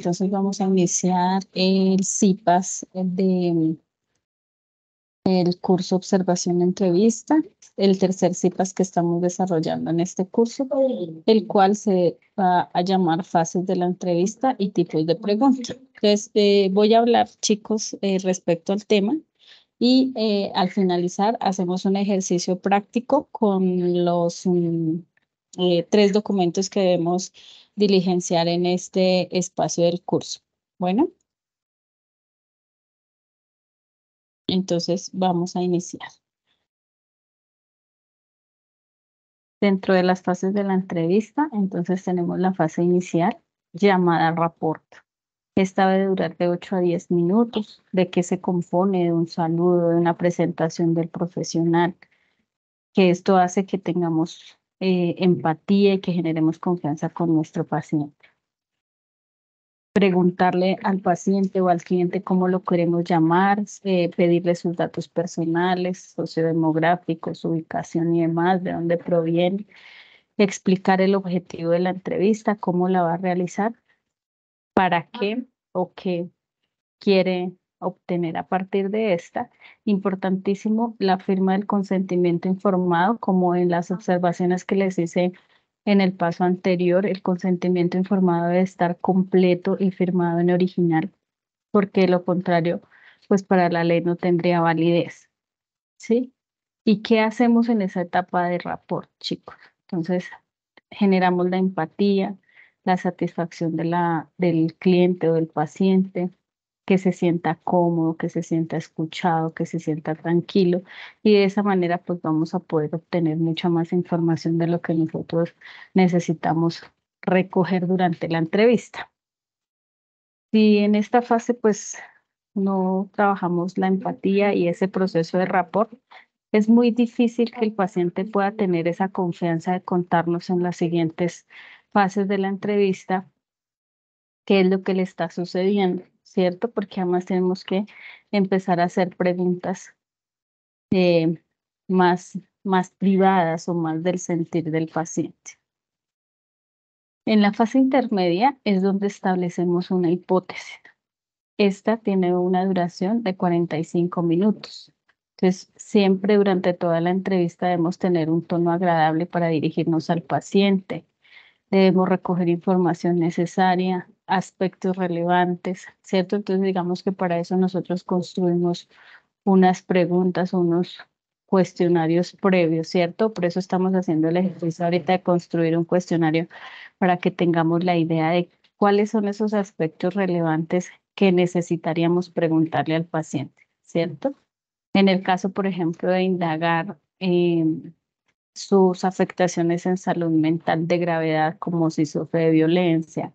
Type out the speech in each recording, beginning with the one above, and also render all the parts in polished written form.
Entonces vamos a iniciar el CIPAS el curso Observación Entrevista, el tercer CIPAS que estamos desarrollando en este curso, el cual se va a llamar fases de la entrevista y tipos de preguntas. Entonces voy a hablar, chicos, respecto al tema y al finalizar hacemos un ejercicio práctico con los 3 documentos que debemos diligenciar en este espacio del curso. Bueno, entonces vamos a iniciar. Dentro de las fases de la entrevista, entonces tenemos la fase inicial llamada rapport. Esta debe durar de 8 a 10 minutos. ¿De qué se compone? De un saludo, de una presentación del profesional, que esto hace que tengamos empatía y que generemos confianza con nuestro paciente. Preguntarle al paciente o al cliente cómo lo queremos llamar, pedirle sus datos personales, sociodemográficos, su ubicación y demás, de dónde proviene, explicar el objetivo de la entrevista, cómo la va a realizar, para qué o qué quiere obtener a partir de esta. Importantísimo la firma del consentimiento informado, como en las observaciones que les hice en el paso anterior. El consentimiento informado debe estar completo y firmado en original, porque de lo contrario, pues para la ley no tendría validez, ¿sí? ¿Y qué hacemos en esa etapa de rapport, chicos? Entonces, generamos la empatía, la satisfacción del cliente o del paciente, que se sienta cómodo, que se sienta escuchado, que se sienta tranquilo, y de esa manera pues vamos a poder obtener mucha más información de lo que nosotros necesitamos recoger durante la entrevista. Si en esta fase pues no trabajamos la empatía y ese proceso de rapport, es muy difícil que el paciente pueda tener esa confianza de contarnos en las siguientes fases de la entrevista qué es lo que le está sucediendo, ¿cierto? Porque además tenemos que empezar a hacer preguntas eh, más privadas o más del sentir del paciente. En la fase intermedia es donde establecemos una hipótesis. Esta tiene una duración de 45 minutos. Entonces, siempre durante toda la entrevista debemos tener un tono agradable para dirigirnos al paciente. Debemos recoger información necesaria, aspectos relevantes, ¿cierto? Entonces, digamos que para eso nosotros construimos unas preguntas, unos cuestionarios previos, ¿cierto? Por eso estamos haciendo el ejercicio ahorita de construir un cuestionario para que tengamos la idea de cuáles son esos aspectos relevantes que necesitaríamos preguntarle al paciente, ¿cierto? En el caso, por ejemplo, de indagar sus afectaciones en salud mental de gravedad, como si sufre de violencia,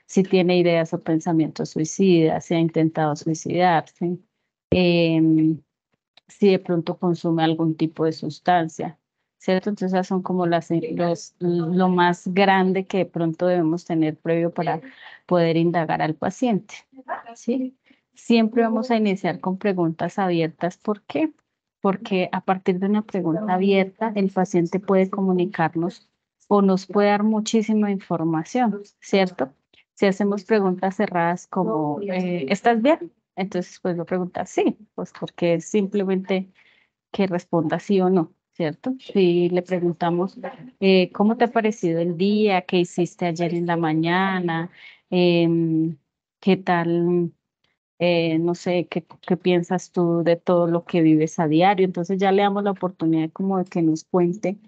si tiene ideas o pensamientos suicidas, si ha intentado suicidarse, si de pronto consume algún tipo de sustancia, ¿cierto? Entonces esas son como lo más grande que de pronto debemos tener previo para poder indagar al paciente, ¿sí? Siempre vamos a iniciar con preguntas abiertas. ¿Por qué? Porque a partir de una pregunta abierta, el paciente puede comunicarnos o nos puede dar muchísima información, ¿cierto? Si hacemos preguntas cerradas como, ¿estás bien? Entonces, pues lo preguntar sí, pues porque es simplemente que responda sí o no, ¿cierto? Si le preguntamos, ¿cómo te ha parecido el día? ¿Qué hiciste ayer en la mañana? ¿Qué tal? No sé, ¿qué piensas tú de todo lo que vives a diario? Entonces ya le damos la oportunidad como de que nos cuente,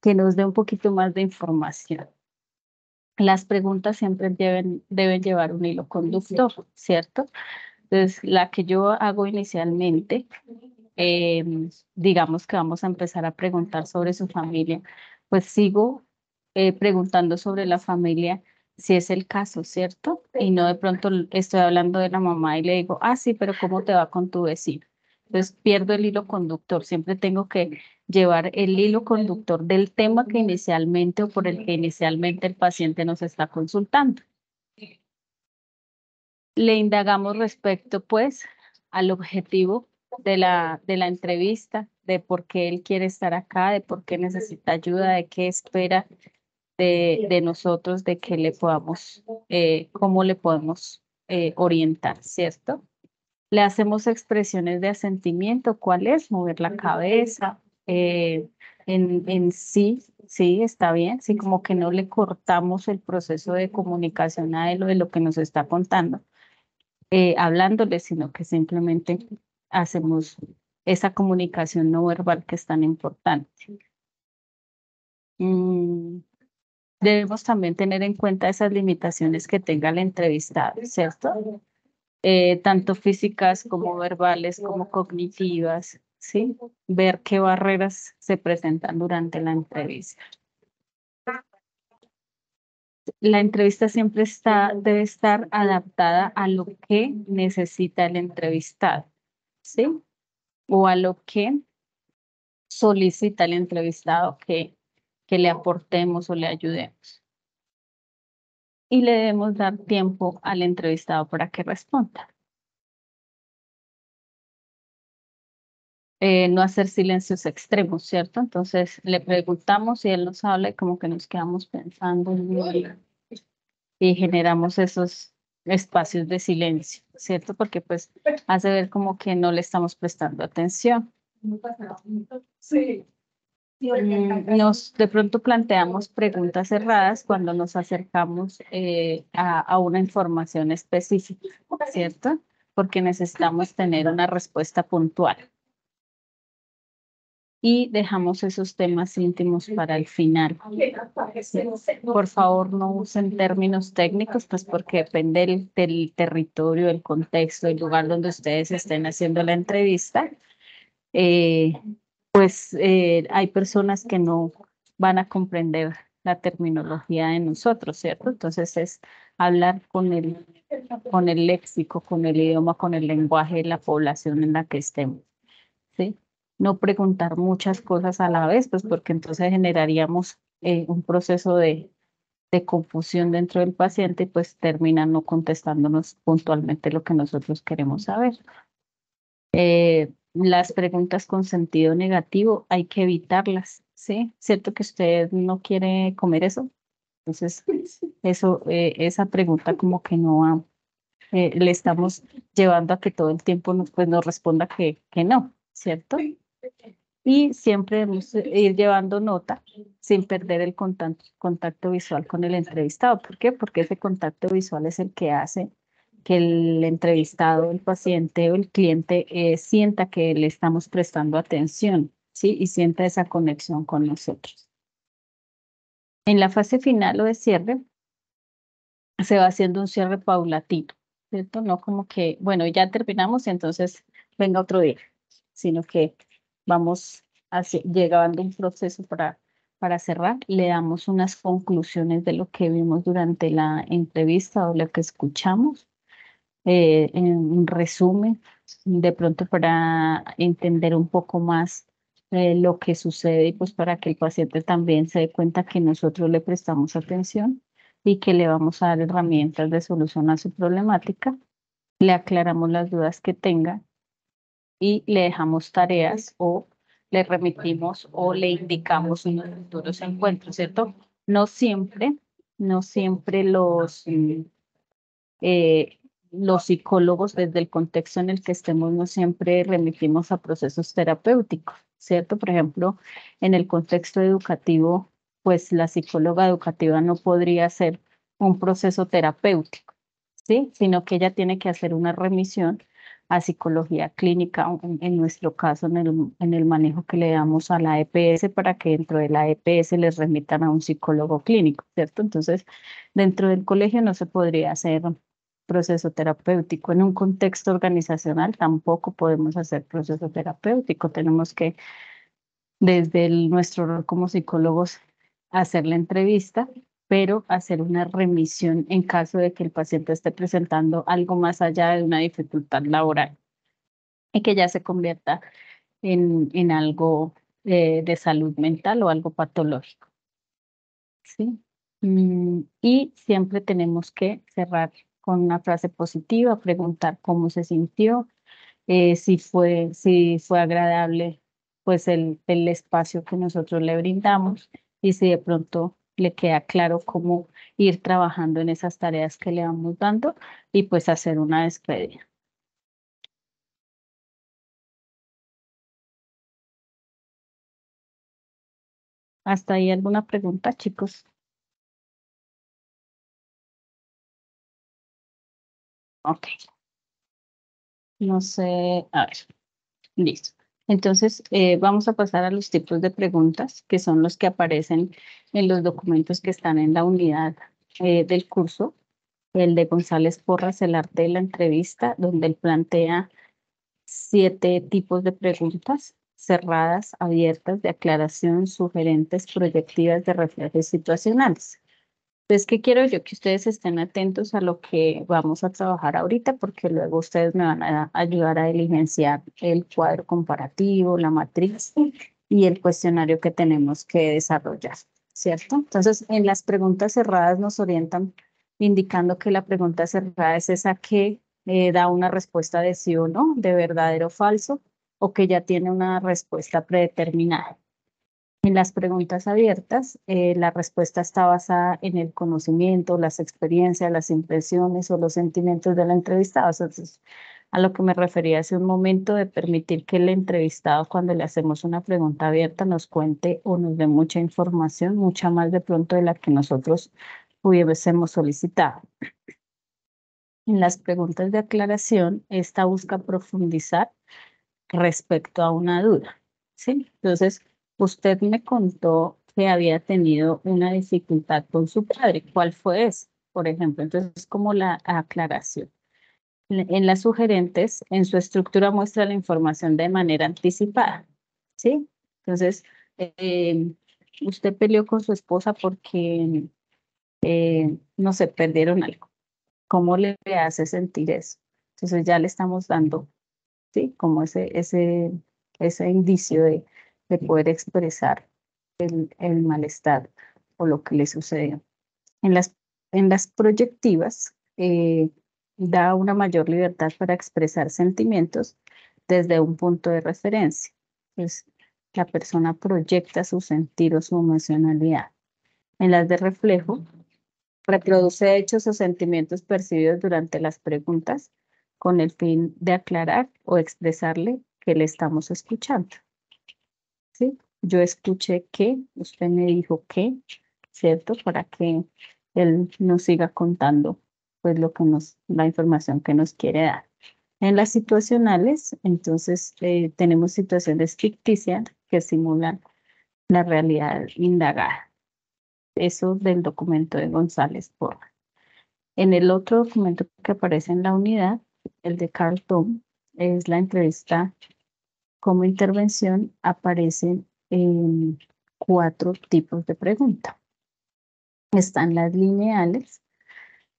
que nos dé un poquito más de información. Las preguntas siempre deben llevar un hilo conductor, ¿cierto? Entonces, la que yo hago inicialmente, digamos que vamos a empezar a preguntar sobre su familia, pues sigo preguntando sobre la familia si es el caso, ¿cierto? Y no de pronto estoy hablando de la mamá y le digo, ah, sí, pero ¿cómo te va con tu vecino? Entonces pierdo el hilo conductor, siempre tengo que llevar el hilo conductor del tema que inicialmente o por el que inicialmente el paciente nos está consultando. Le indagamos respecto, pues, al objetivo de la entrevista, de por qué él quiere estar acá, de por qué necesita ayuda, de qué espera de nosotros, de que le podamos cómo le podemos orientar, ¿cierto? Le hacemos expresiones de asentimiento. ¿Cuál es? Mover la cabeza. En sí, sí, está bien. Sí, como que no le cortamos el proceso de comunicación a él o de lo que nos está contando, hablándole, sino que simplemente hacemos esa comunicación no verbal que es tan importante. Mm, Debemos también tener en cuenta esas limitaciones que tenga el entrevistado, ¿cierto? Tanto físicas como verbales, como cognitivas, ¿sí? Ver qué barreras se presentan durante la entrevista. La entrevista siempre debe estar adaptada a lo que necesita el entrevistado, ¿sí? O a lo que solicita el entrevistado que le aportemos o le ayudemos. Y le debemos dar tiempo al entrevistado para que responda. No hacer silencios extremos, ¿cierto? Entonces le preguntamos y él nos habla y como que nos quedamos pensando y generamos esos espacios de silencio, ¿cierto? Porque pues hace ver como que no le estamos prestando atención. Sí. De pronto planteamos preguntas cerradas cuando nos acercamos a una información específica, ¿cierto? Porque necesitamos tener una respuesta puntual. Y dejamos esos temas íntimos para el final. Por favor, no usen términos técnicos, pues porque depende del territorio, el contexto, el lugar donde ustedes estén haciendo la entrevista. Hay personas que no van a comprender la terminología de nosotros, ¿cierto? Entonces es hablar con el léxico, con el idioma, con el lenguaje de la población en la que estemos, ¿sí? No preguntar muchas cosas a la vez, pues porque entonces generaríamos un proceso de confusión dentro del paciente y pues termina no contestándonos puntualmente lo que nosotros queremos saber. Las preguntas con sentido negativo hay que evitarlas, ¿sí? ¿Cierto que usted no quiere comer eso? Entonces, esa pregunta como que no va, le estamos llevando a que todo el tiempo nos responda que no, ¿cierto? Y siempre debemos ir llevando nota sin perder el contacto visual con el entrevistado. ¿Por qué? Porque ese contacto visual es el que hace que el entrevistado, el paciente o el cliente sienta que le estamos prestando atención, ¿sí? Y sienta esa conexión con nosotros. En la fase final o de cierre, se va haciendo un cierre paulatino, ¿cierto? No como que, bueno, ya terminamos y entonces venga otro día, sino que vamos llegando a un proceso para cerrar, le damos unas conclusiones de lo que vimos durante la entrevista o lo que escuchamos, en un resumen, de pronto para entender un poco más lo que sucede y pues para que el paciente también se dé cuenta que nosotros le prestamos atención y que le vamos a dar herramientas de solución a su problemática, le aclaramos las dudas que tenga y le dejamos tareas o le remitimos o le indicamos unos futuros encuentros, ¿cierto? No siempre, no siempre los psicólogos, desde el contexto en el que estemos, no siempre remitimos a procesos terapéuticos, ¿cierto? Por ejemplo, en el contexto educativo, pues la psicóloga educativa no podría hacer un proceso terapéutico, ¿sí? Sino que ella tiene que hacer una remisión a psicología clínica, en nuestro caso, en el manejo que le damos a la EPS para que dentro de la EPS les remitan a un psicólogo clínico, ¿cierto? Entonces, dentro del colegio no se podría hacer proceso terapéutico. En un contexto organizacional tampoco podemos hacer proceso terapéutico. Tenemos que, desde nuestro rol como psicólogos, hacer la entrevista, pero hacer una remisión en caso de que el paciente esté presentando algo más allá de una dificultad laboral y que ya se convierta en algo de salud mental o algo patológico. ¿Sí? Y siempre tenemos que cerrar con una frase positiva, preguntar cómo se sintió, si fue agradable, pues el espacio que nosotros le brindamos y si de pronto le queda claro cómo ir trabajando en esas tareas que le vamos dando y pues hacer una despedida. ¿Hasta ahí alguna pregunta, chicos? Ok, no sé, a ver, listo. Entonces, vamos a pasar a los tipos de preguntas, que son los que aparecen en los documentos que están en la unidad del curso. El de González Porras, el arte de la entrevista, donde él plantea 7 tipos de preguntas cerradas, abiertas, de aclaración, sugerentes, proyectivas, de reflejos situacionales. Entonces, ¿qué quiero yo? Que ustedes estén atentos a lo que vamos a trabajar ahorita, porque luego ustedes me van a ayudar a diligenciar el cuadro comparativo, la matriz y el cuestionario que tenemos que desarrollar, ¿cierto? Entonces, en las preguntas cerradas nos orientan indicando que la pregunta cerrada es esa que da una respuesta de sí o no, de verdadero o falso, o que ya tiene una respuesta predeterminada. En las preguntas abiertas, la respuesta está basada en el conocimiento, las experiencias, las impresiones o los sentimientos del entrevistado. Entonces, a lo que me refería hace un momento de permitir que el entrevistado, cuando le hacemos una pregunta abierta, nos cuente o nos dé mucha información, mucha más de pronto de la que nosotros hubiésemos solicitado. En las preguntas de aclaración, esta busca profundizar respecto a una duda, ¿sí? Entonces, usted me contó que había tenido una dificultad con su padre. ¿Cuál fue ese? Por ejemplo, entonces, como la aclaración. En las sugerentes, en su estructura muestra la información de manera anticipada, ¿sí? Entonces, eh, usted peleó con su esposa porque, no sé, perdieron algo. ¿Cómo le hace sentir eso? Entonces ya le estamos dando, ¿sí? Como ese indicio de poder expresar el malestar o lo que le sucedió. En las proyectivas, da una mayor libertad para expresar sentimientos desde un punto de referencia. Pues la persona proyecta su sentir o su emocionalidad. En las de reflejo, reproduce hechos o sentimientos percibidos durante las preguntas con el fin de aclarar o expresarle que le estamos escuchando. ¿Sí? Yo escuché que, usted me dijo que, ¿cierto? Para que él nos siga contando pues la información que nos quiere dar. En las situacionales, entonces, tenemos situaciones ficticias que simulan la realidad indagada. Eso del documento de González Porras. En el otro documento que aparece en la unidad, el de Carl Tom, es la entrevista como intervención, aparecen 4 tipos de pregunta. Están las lineales,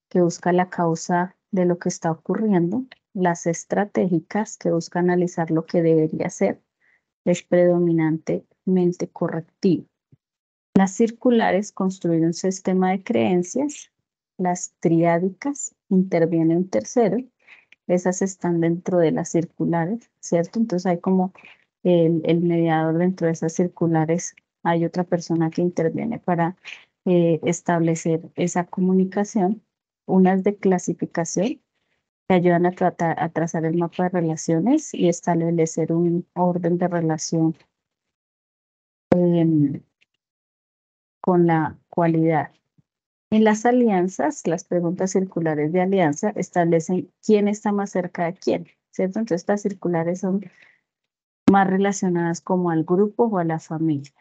que busca la causa de lo que está ocurriendo, las estratégicas, que busca analizar lo que debería ser, es predominantemente correctivo. Las circulares, construir un sistema de creencias. Las triádicas, interviene un tercero. Esas están dentro de las circulares, ¿cierto? Entonces hay como el mediador dentro de esas circulares, hay otra persona que interviene para establecer esa comunicación. Unas de clasificación que ayudan a tratar, a trazar el mapa de relaciones y establecer un orden de relación em, con la cualidad. En las alianzas, las preguntas circulares de alianza establecen quién está más cerca de quién, ¿cierto? Entonces, estas circulares son más relacionadas como al grupo o a la familia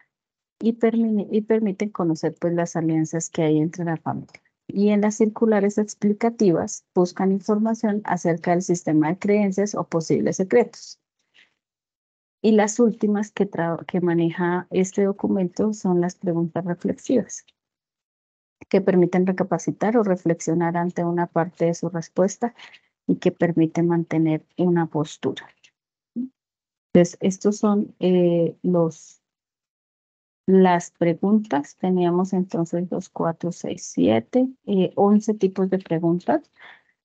y permiten conocer pues las alianzas que hay entre la familia. Y en las circulares explicativas buscan información acerca del sistema de creencias o posibles secretos. Y las últimas que maneja este documento son las preguntas reflexivas, que permiten recapacitar o reflexionar ante una parte de su respuesta y que permite mantener una postura. Entonces, estos son las preguntas. Teníamos entonces 2, 4, 6, 7, 11 tipos de preguntas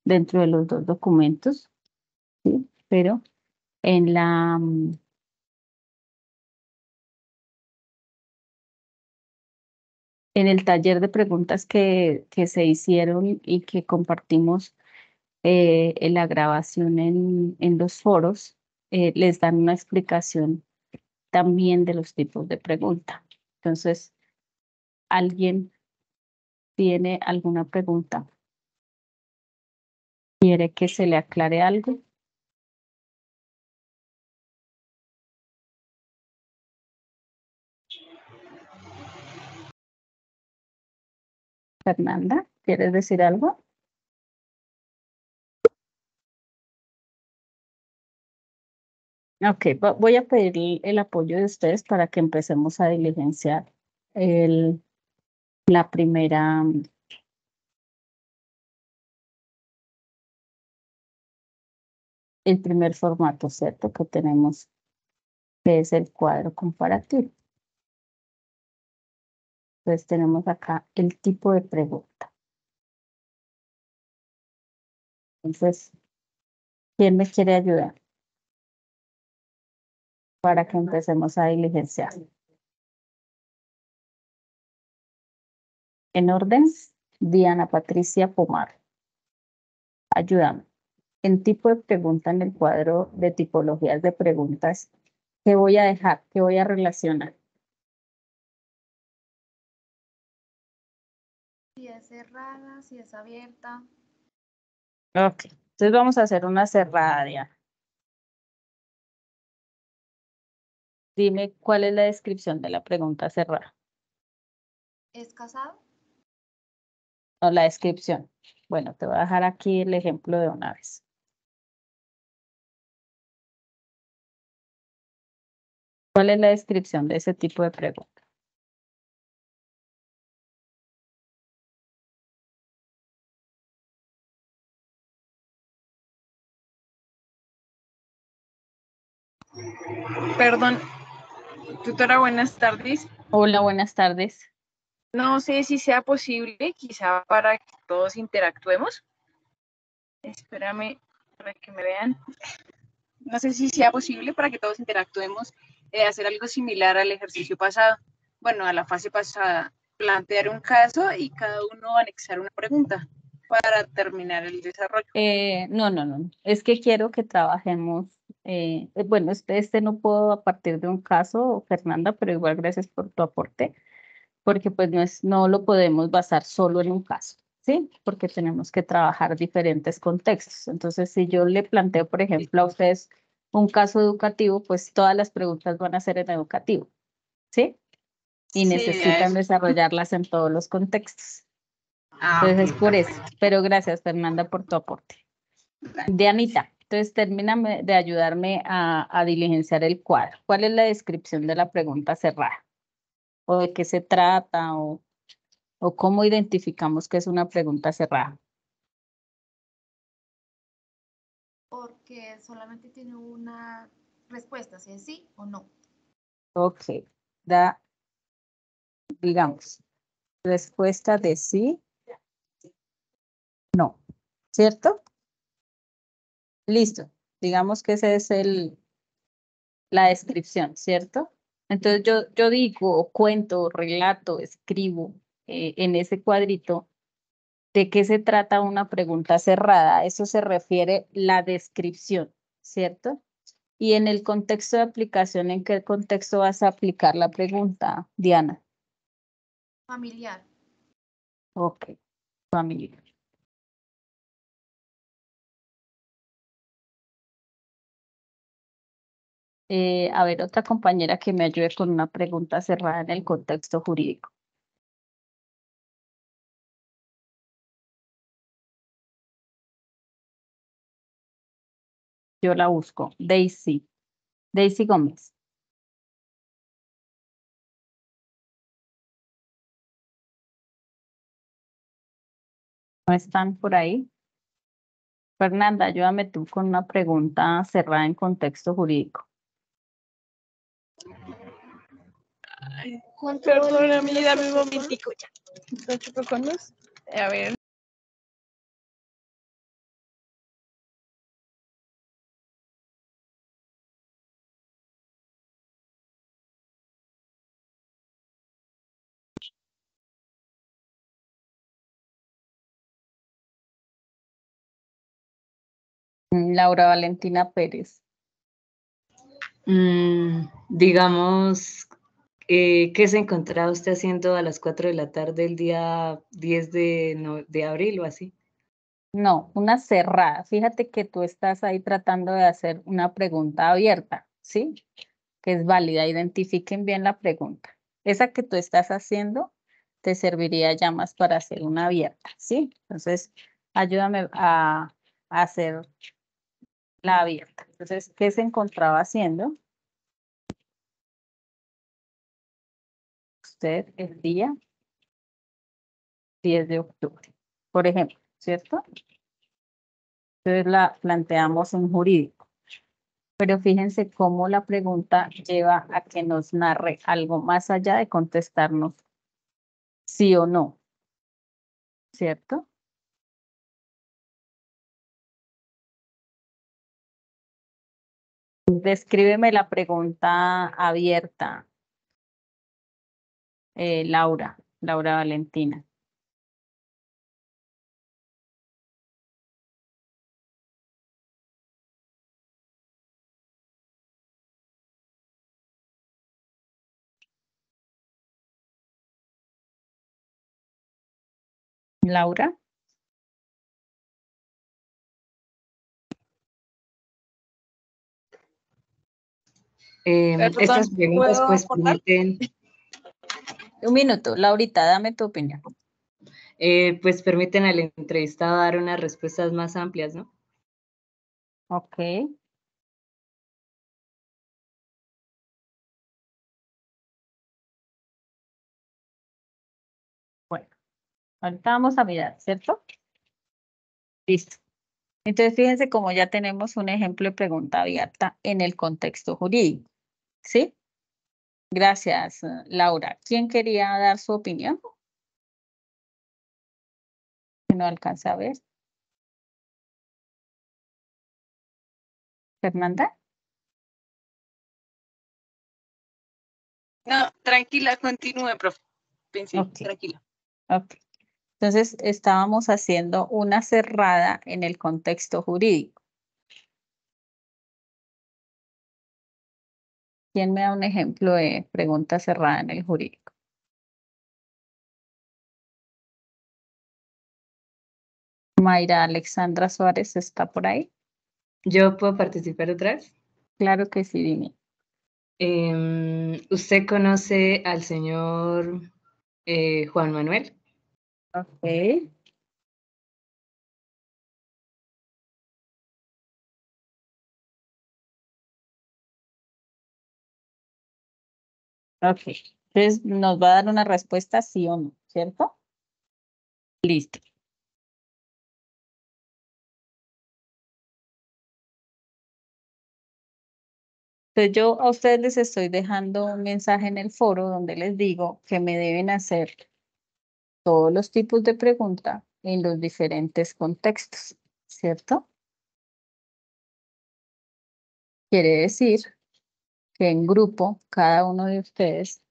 dentro de los 2 documentos, ¿sí? Pero en la, En el taller de preguntas que se hicieron y que compartimos en la grabación en los foros, les dan una explicación también de los tipos de pregunta. Entonces, ¿alguien tiene alguna pregunta? ¿Quiere que se le aclare algo? Fernanda, ¿quieres decir algo? Ok, voy a pedir el apoyo de ustedes para que empecemos a diligenciar el, la primera, el primer formato, ¿cierto? Que tenemos, que es el cuadro comparativo. Entonces tenemos acá el tipo de pregunta. Entonces, ¿quién me quiere ayudar para que empecemos a diligenciar? En orden, Diana Patricia Pomar, ayúdame. En tipo de pregunta en el cuadro de tipologías de preguntas, ¿qué voy a dejar? ¿Qué voy a relacionar? Si es cerrada, si es abierta. Ok, entonces vamos a hacer una cerrada, Diana. Dime cuál es la descripción de la pregunta cerrada. ¿Es casado? O la descripción. Bueno, te voy a dejar aquí el ejemplo de una vez. ¿Cuál es la descripción de ese tipo de pregunta? Perdón, tutora, buenas tardes. Hola, buenas tardes. No sé si sea posible, quizá para que todos interactuemos. Espérame para que me vean. No sé si sea posible para que todos interactuemos, hacer algo similar al ejercicio pasado. Bueno, a la fase pasada, plantear un caso y cada uno anexar una pregunta para terminar el desarrollo. No. Es que quiero que trabajemos. Bueno, este no puedo a partir de un caso, Fernanda, pero igual gracias por tu aporte, porque pues no lo podemos basar solo en un caso, ¿sí? Porque tenemos que trabajar diferentes contextos. Entonces, si yo le planteo, por ejemplo, a ustedes un caso educativo, pues todas las preguntas van a ser en educativo, ¿sí? Y Sí, necesitan desarrollarlas en todos los contextos. Entonces, es ok, por eso. perfecto. Pero gracias, Fernanda, por tu aporte. Dianita, entonces termíname de ayudarme a diligenciar el cuadro. ¿Cuál es la descripción de la pregunta cerrada? ¿O de qué se trata? ¿O cómo identificamos que es una pregunta cerrada? Porque solamente tiene una respuesta, si es sí o no. Ok, da, digamos, respuesta de sí, no, ¿cierto? Listo. Digamos que ese es la descripción, ¿cierto? Entonces yo digo, cuento, relato, escribo en ese cuadrito de qué se trata una pregunta cerrada. Eso se refiere la descripción, ¿cierto? Y en el contexto de aplicación, ¿en qué contexto vas a aplicar la pregunta, Diana? Familiar. Ok, familia. A ver, otra compañera que me ayude con una pregunta cerrada en el contexto jurídico. Yo la busco. Daisy. Daisy Gómez. ¿No están por ahí? Fernanda, ayúdame tú con una pregunta cerrada en contexto jurídico. Perdóname, dame un momentico ya. ¿Los chococondos? A ver. Laura Valentina Pérez. Digamos, ¿qué se encontraba usted haciendo a las 4 de la tarde el día 10 de abril o así? No, una cerrada. Fíjate que tú estás ahí tratando de hacer una pregunta abierta, ¿sí? Que es válida. Identifiquen bien la pregunta. Esa que tú estás haciendo te serviría ya más para hacer una abierta, ¿sí? Entonces, ayúdame a hacer la abierta. Entonces, ¿qué se encontraba haciendo usted el día 10 de octubre? Por ejemplo, ¿cierto? Entonces la planteamos en jurídico. Pero fíjense cómo la pregunta lleva a que nos narre algo más allá de contestarnos sí o no, ¿cierto? Descríbeme la pregunta abierta, Laura Valentina. Laura. Estas preguntas pues permiten, Un minuto, Laurita, dame tu opinión. pues permiten al entrevistado dar unas respuestas más amplias, ¿no? Ok. Bueno, ahorita vamos a mirar, ¿cierto? Listo. Entonces, fíjense cómo ya tenemos un ejemplo de pregunta abierta en el contexto jurídico, ¿sí? Gracias, Laura. ¿Quién quería dar su opinión? Que no alcanza a ver. Fernanda. No, tranquila, continúe, profe. Pensé, Ok. tranquila. Ok. Entonces, estábamos haciendo una cerrada en el contexto jurídico. ¿Quién me da un ejemplo de pregunta cerrada en el jurídico? Mayra Alexandra Suárez está por ahí. ¿Yo puedo participar otra vez? Claro que sí, dime. ¿Usted conoce al señor Juan Manuel? Ok. Ok. Entonces, nos va a dar una respuesta sí o no, ¿cierto? Listo. Entonces yo a ustedes les estoy dejando un mensaje en el foro donde les digo que me deben hacer todos los tipos de preguntas en los diferentes contextos, ¿cierto? Quiere decir que en grupo, cada uno de ustedes,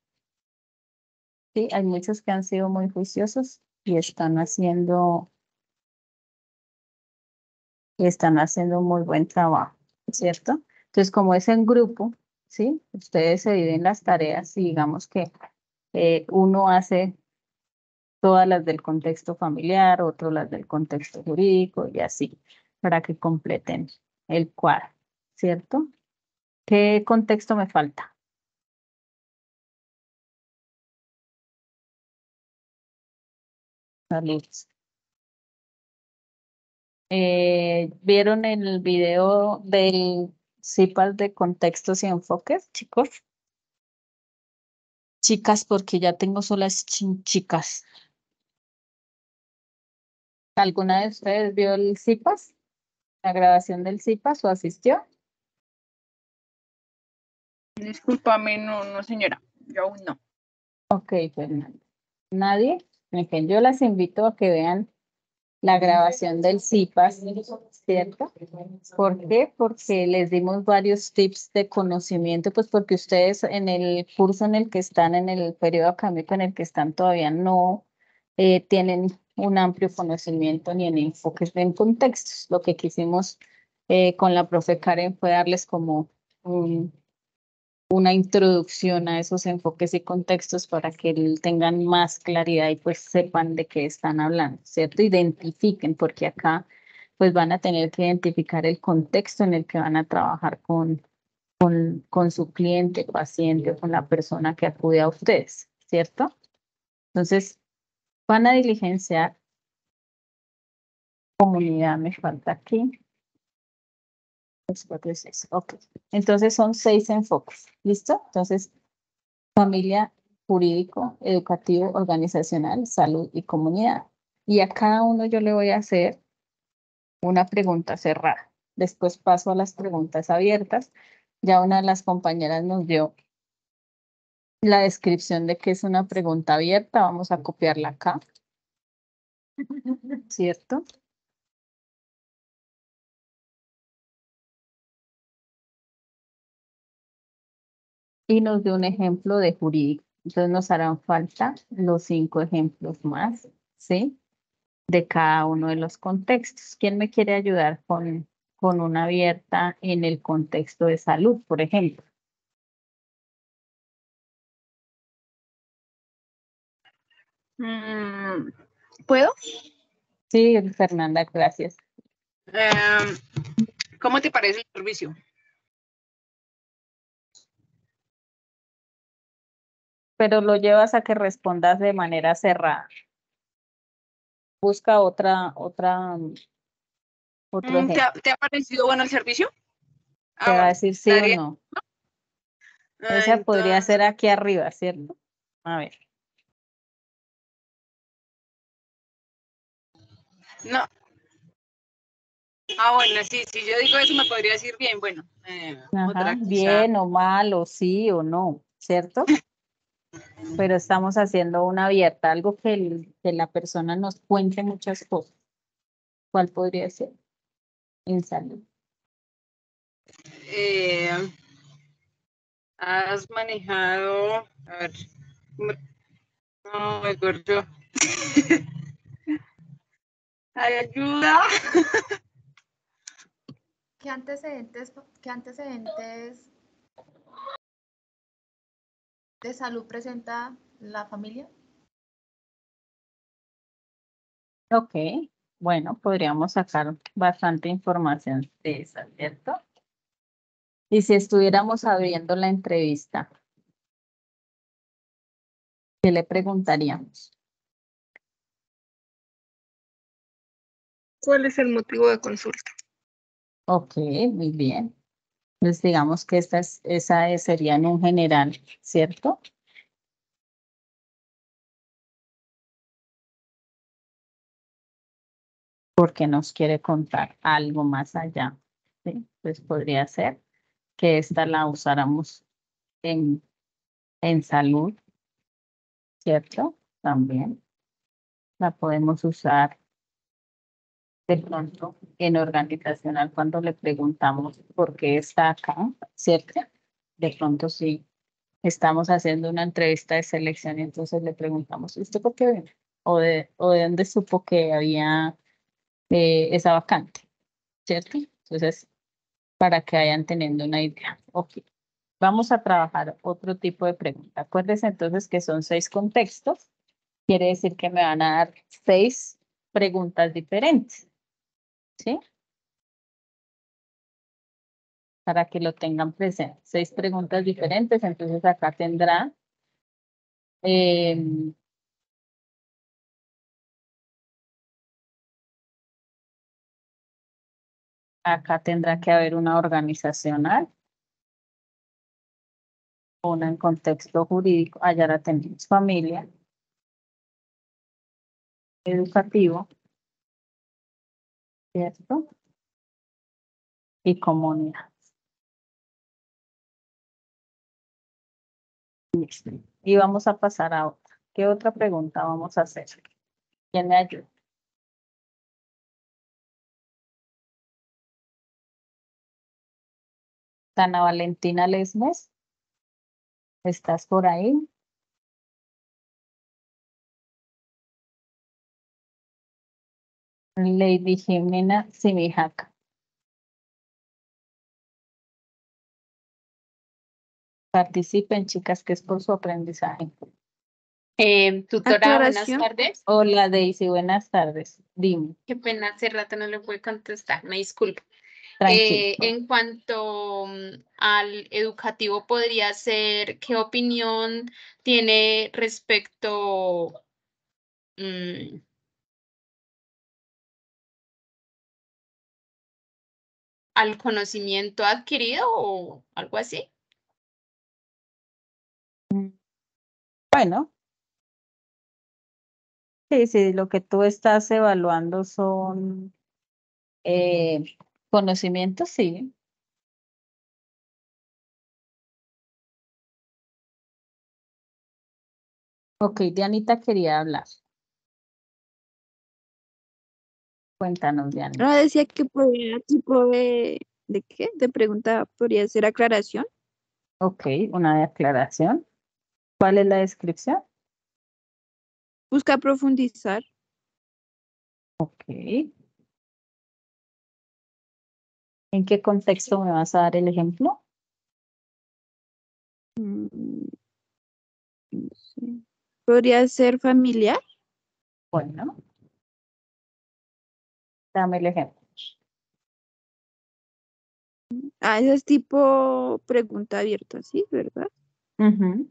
sí, hay muchos que han sido muy juiciosos y están haciendo un muy buen trabajo, ¿cierto? Entonces, como es en grupo, ¿sí? Ustedes se dividen las tareas y digamos que uno hace todas las del contexto familiar, otro las del contexto jurídico y así, para que completen el cuadro, ¿cierto? ¿Qué contexto me falta? Saludos. ¿Vieron el video del CIPAS de contextos y enfoques, chicos? Chicas, porque ya tengo solas chicas. ¿Alguna de ustedes vio el CIPAS? ¿La grabación del CIPAS o asistió? Discúlpame, no, no, señora. Yo aún no. Ok, Fernanda. ¿Nadie? Ok, yo las invito a que vean la grabación del CIPAS, ¿cierto? ¿Por qué? Porque les dimos varios tips de conocimiento, pues porque ustedes en el curso en el que están, en el periodo académico en el que están, todavía no tienen un amplio conocimiento ni en enfoques ni en contextos. Lo que quisimos con la profe Karen fue darles como una introducción a esos enfoques y contextos para que tengan más claridad y pues sepan de qué están hablando, ¿cierto? Identifiquen, porque acá pues van a tener que identificar el contexto en el que van a trabajar con su cliente, paciente o con la persona que acude a ustedes, ¿cierto? Entonces, van a diligenciar comunidad, me falta aquí. 4 y 6. Ok. Entonces son 6 enfoques. ¿Listo? Entonces, familia, jurídico, educativo, organizacional, salud y comunidad. Y a cada uno yo le voy a hacer una pregunta cerrada. Después paso a las preguntas abiertas. Ya una de las compañeras nos dio la descripción de qué es una pregunta abierta. Vamos a copiarla acá. ¿Cierto? Y nos dio un ejemplo de jurídico. Entonces nos harán falta los 5 ejemplos más, ¿sí? De cada uno de los contextos. ¿Quién me quiere ayudar con una abierta en el contexto de salud, por ejemplo? ¿Puedo? Sí, Fernanda, gracias. ¿Cómo te parece el servicio? Pero lo llevas a que respondas de manera cerrada. Busca otro ejemplo. ¿Te ha parecido bueno el servicio? Te va a Bueno, decir sí o estaría. no. Esa podría ser aquí arriba, ¿cierto? A ver. No. Bueno, sí, si yo digo eso me podría decir bien, bueno, Ajá, otra quizá. bien o mal o sí o no, ¿cierto? Pero estamos haciendo una abierta, algo que la persona nos cuente muchas cosas. ¿Cuál podría ser? En salud. Has manejado, a ver, no me acuerdo. Ay, ayuda. ¿Qué antecedentes de salud presenta la familia? Ok, bueno, podríamos sacar bastante información de esa, ¿cierto? Y si estuviéramos abriendo la entrevista, ¿qué le preguntaríamos? ¿Cuál es el motivo de consulta? Ok, muy bien. Pues digamos que esa sería en un general, ¿cierto? Porque nos quiere contar algo más allá, ¿sí? Pues podría ser que esta la usáramos en, en salud, ¿cierto? También la podemos usar de pronto en organizacional cuando le preguntamos por qué está acá, ¿cierto? De pronto sí estamos haciendo una entrevista de selección y entonces le preguntamos, ¿usted por qué viene? O de dónde supo que había esa vacante, ¿cierto? Entonces, para que vayan teniendo una idea. Ok, vamos a trabajar otro tipo de pregunta. Acuérdense entonces que son 6 contextos. Quiere decir que me van a dar 6 preguntas diferentes, ¿sí? Para que lo tengan presente. 6 preguntas diferentes, entonces acá tendrá acá tendrá que haber una organizacional, una en contexto jurídico, allá la tenemos familia, educativo, ¿cierto? Y comunidad. Listo. Y vamos a pasar a otra. ¿Qué otra pregunta vamos a hacer? ¿Quién me ayuda? Ana Valentina Lesmes, ¿estás por ahí? Lady Jimena Simijaca. Participen, chicas, que es por su aprendizaje. Tutora, buenas Aclaración. tardes. Hola, Daisy, buenas tardes. Dime, Qué pena, hace rato no le pude contestar, me disculpo. tranquilo. En cuanto al educativo, podría ser, ¿qué opinión tiene respecto al conocimiento adquirido o algo así? Bueno, sí, lo que tú estás evaluando son conocimientos, sí. Ok, Dianita quería hablar. Cuéntanos, Dianita. No, decía que podría, tipo ¿de qué? De pregunta, podría ser aclaración. Ok, una aclaración. ¿Cuál es la descripción? Busca profundizar. Ok. ¿En qué contexto me vas a dar el ejemplo? Mm, no sé. Podría ser familiar. Bueno, dame el ejemplo. Ah, ese es tipo pregunta abierta, ¿sí? ¿Verdad? Ujú.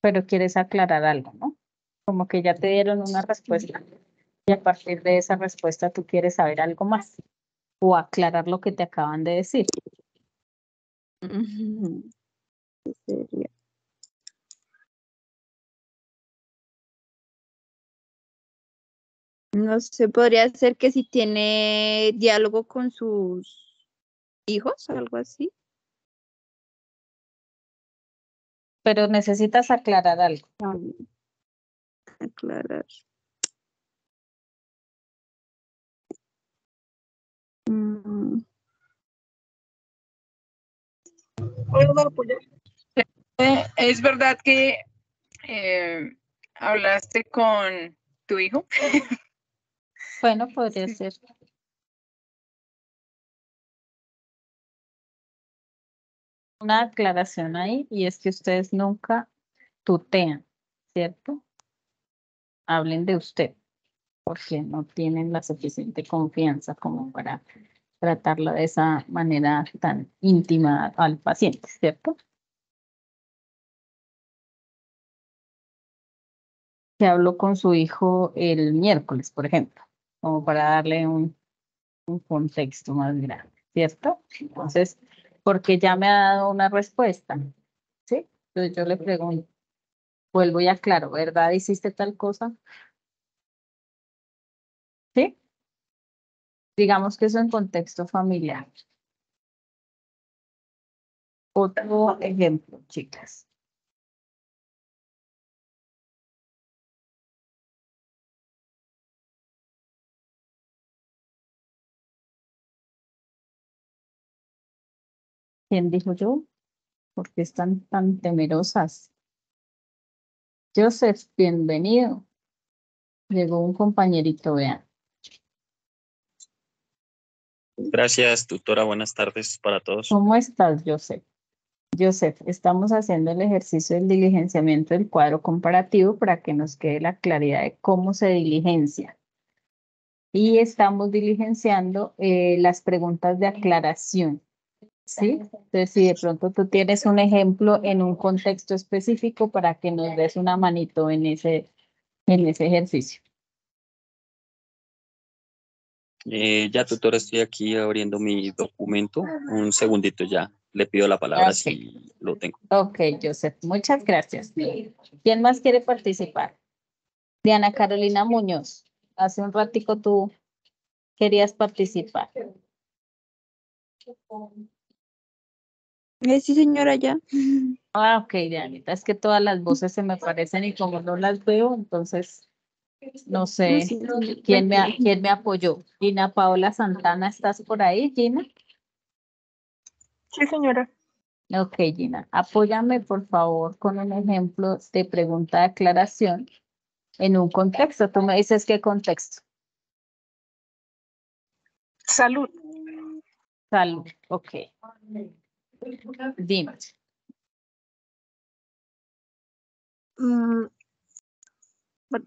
Pero quieres aclarar algo, ¿no? Como que ya te dieron una respuesta y a partir de esa respuesta tú quieres saber algo más o aclarar lo que te acaban de decir. Ujú. ¿Qué sería? No sé, podría ser que si tiene diálogo con sus hijos, algo así. Pero necesitas aclarar algo. Aclarar. Mm, ¿Es verdad que hablaste con tu hijo? Bueno, podría ser. Una aclaración ahí y es que ustedes nunca tutean, ¿cierto? Hablen de usted porque no tienen la suficiente confianza como para tratarlo de esa manera tan íntima al paciente, ¿cierto? Que habló con su hijo el miércoles, por ejemplo, como para darle un contexto más grande, ¿cierto? Entonces, porque ya me ha dado una respuesta, ¿sí? Entonces yo le pregunto, vuelvo y aclaro, ¿verdad? ¿Hiciste tal cosa? ¿Sí? Digamos que eso en contexto familiar. Otro ejemplo, chicas. ¿Quién dijo yo? ¿Por qué están tan temerosas? Joseph, bienvenido. Llegó un compañerito, vean. Gracias, tutora. Buenas tardes para todos. ¿Cómo estás, Joseph? Joseph, estamos haciendo el ejercicio del diligenciamiento del cuadro comparativo para que nos quede la claridad de cómo se diligencia. Y estamos diligenciando las preguntas de aclaración, ¿sí? Entonces, si de pronto tú tienes un ejemplo en un contexto específico para que nos des una manito en ese ejercicio. Ya, tutora, estoy aquí abriendo mi documento. Un segundito ya. Le pido la palabra Ok. si lo tengo. Ok, Joseph, muchas gracias. ¿Quién más quiere participar? Diana Carolina Muñoz, hace un ratico tú querías participar. Sí, señora, ya. Ah, ok, Dianita, es que todas las voces se me parecen y como no las veo, entonces no No, sé sí, quién me apoyó. Gina Paola Santana, ¿estás por ahí, Gina? Sí, señora. Ok, Gina, apóyame por favor con un ejemplo de pregunta de aclaración en un contexto. Tú me dices qué contexto. Salud. Salud, ok. Dime.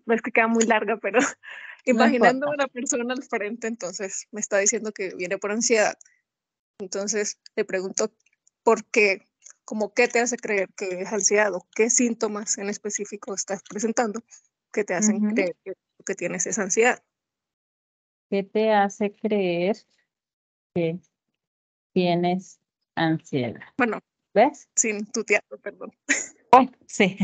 Es que queda muy larga, pero No imaginando importa. una persona al frente, entonces me está diciendo que viene por ansiedad. Entonces le pregunto por qué, como qué te hace creer que es ansiedad o qué síntomas en específico estás presentando que te hacen Ujú. creer que tienes esa ansiedad. ¿Qué te hace creer que tienes ansiedad? Bueno, ¿Ves? sin tutearlo, perdón. Sí.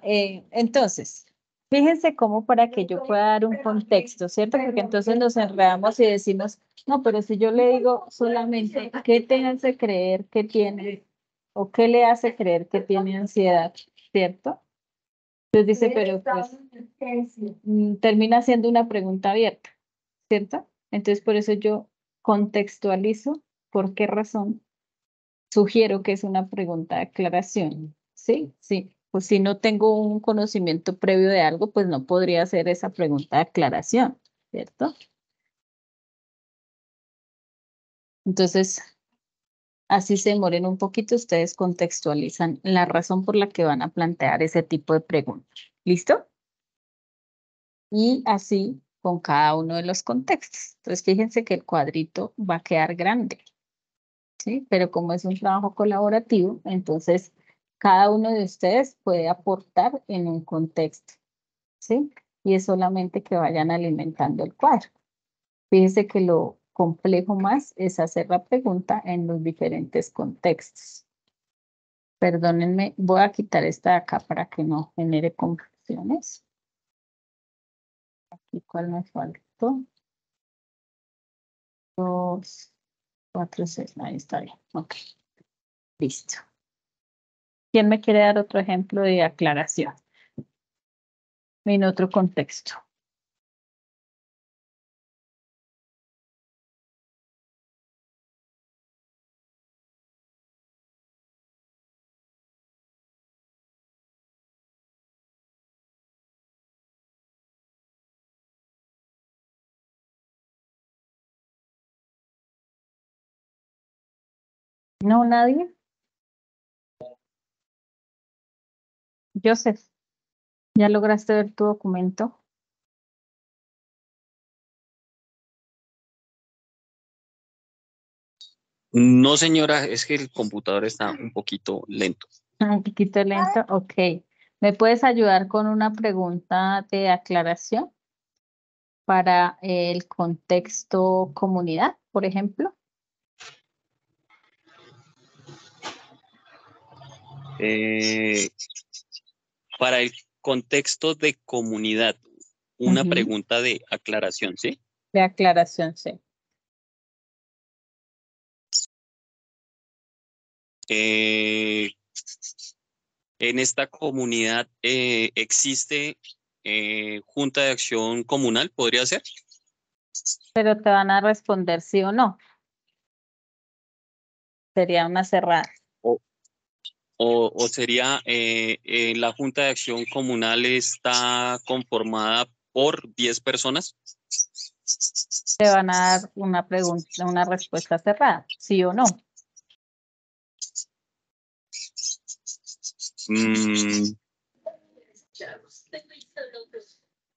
Entonces, fíjense cómo para que yo pueda dar un contexto, ¿cierto? Porque entonces nos enredamos y decimos, no, pero si yo le digo solamente, ¿qué te hace creer que tiene o qué le hace creer que tiene ansiedad? ¿Cierto? Entonces dice, pero pues termina siendo una pregunta abierta, ¿cierto? Entonces por eso yo contextualizo por qué razón sugiero que es una pregunta de aclaración. Sí, sí. Pues si no tengo un conocimiento previo de algo, pues no podría hacer esa pregunta de aclaración, ¿cierto? Entonces, así se demoren un poquito, ustedes contextualizan la razón por la que van a plantear ese tipo de preguntas. ¿Listo? Y así con cada uno de los contextos. Entonces, fíjense que el cuadrito va a quedar grande, ¿sí? Pero como es un trabajo colaborativo, entonces cada uno de ustedes puede aportar en un contexto, ¿sí? Y es solamente que vayan alimentando el cuadro. Fíjense que lo complejo más es hacer la pregunta en los diferentes contextos. Perdónenme, voy a quitar esta de acá para que no genere confusiones. Aquí, ¿cuál me faltó? 2, 4, 6. Ahí está bien. Ok, listo. ¿Quién me quiere dar otro ejemplo de aclaración en otro contexto? ¿No, nadie? Joseph, ¿ya lograste ver tu documento? No, señora, es que el computador está un poquito lento. Un poquito lento, ok. ¿Me puedes ayudar con una pregunta de aclaración para el contexto comunidad, por ejemplo? Para el contexto de comunidad, una Ujú. pregunta de aclaración, ¿sí? De aclaración, sí. En esta comunidad existe junta de acción comunal, ¿podría ser? Pero te van a responder sí o no. Sería una cerrada. O sería la junta de acción comunal está conformada por 10 personas. Te van a dar una pregunta, una respuesta cerrada, sí o no. Mm,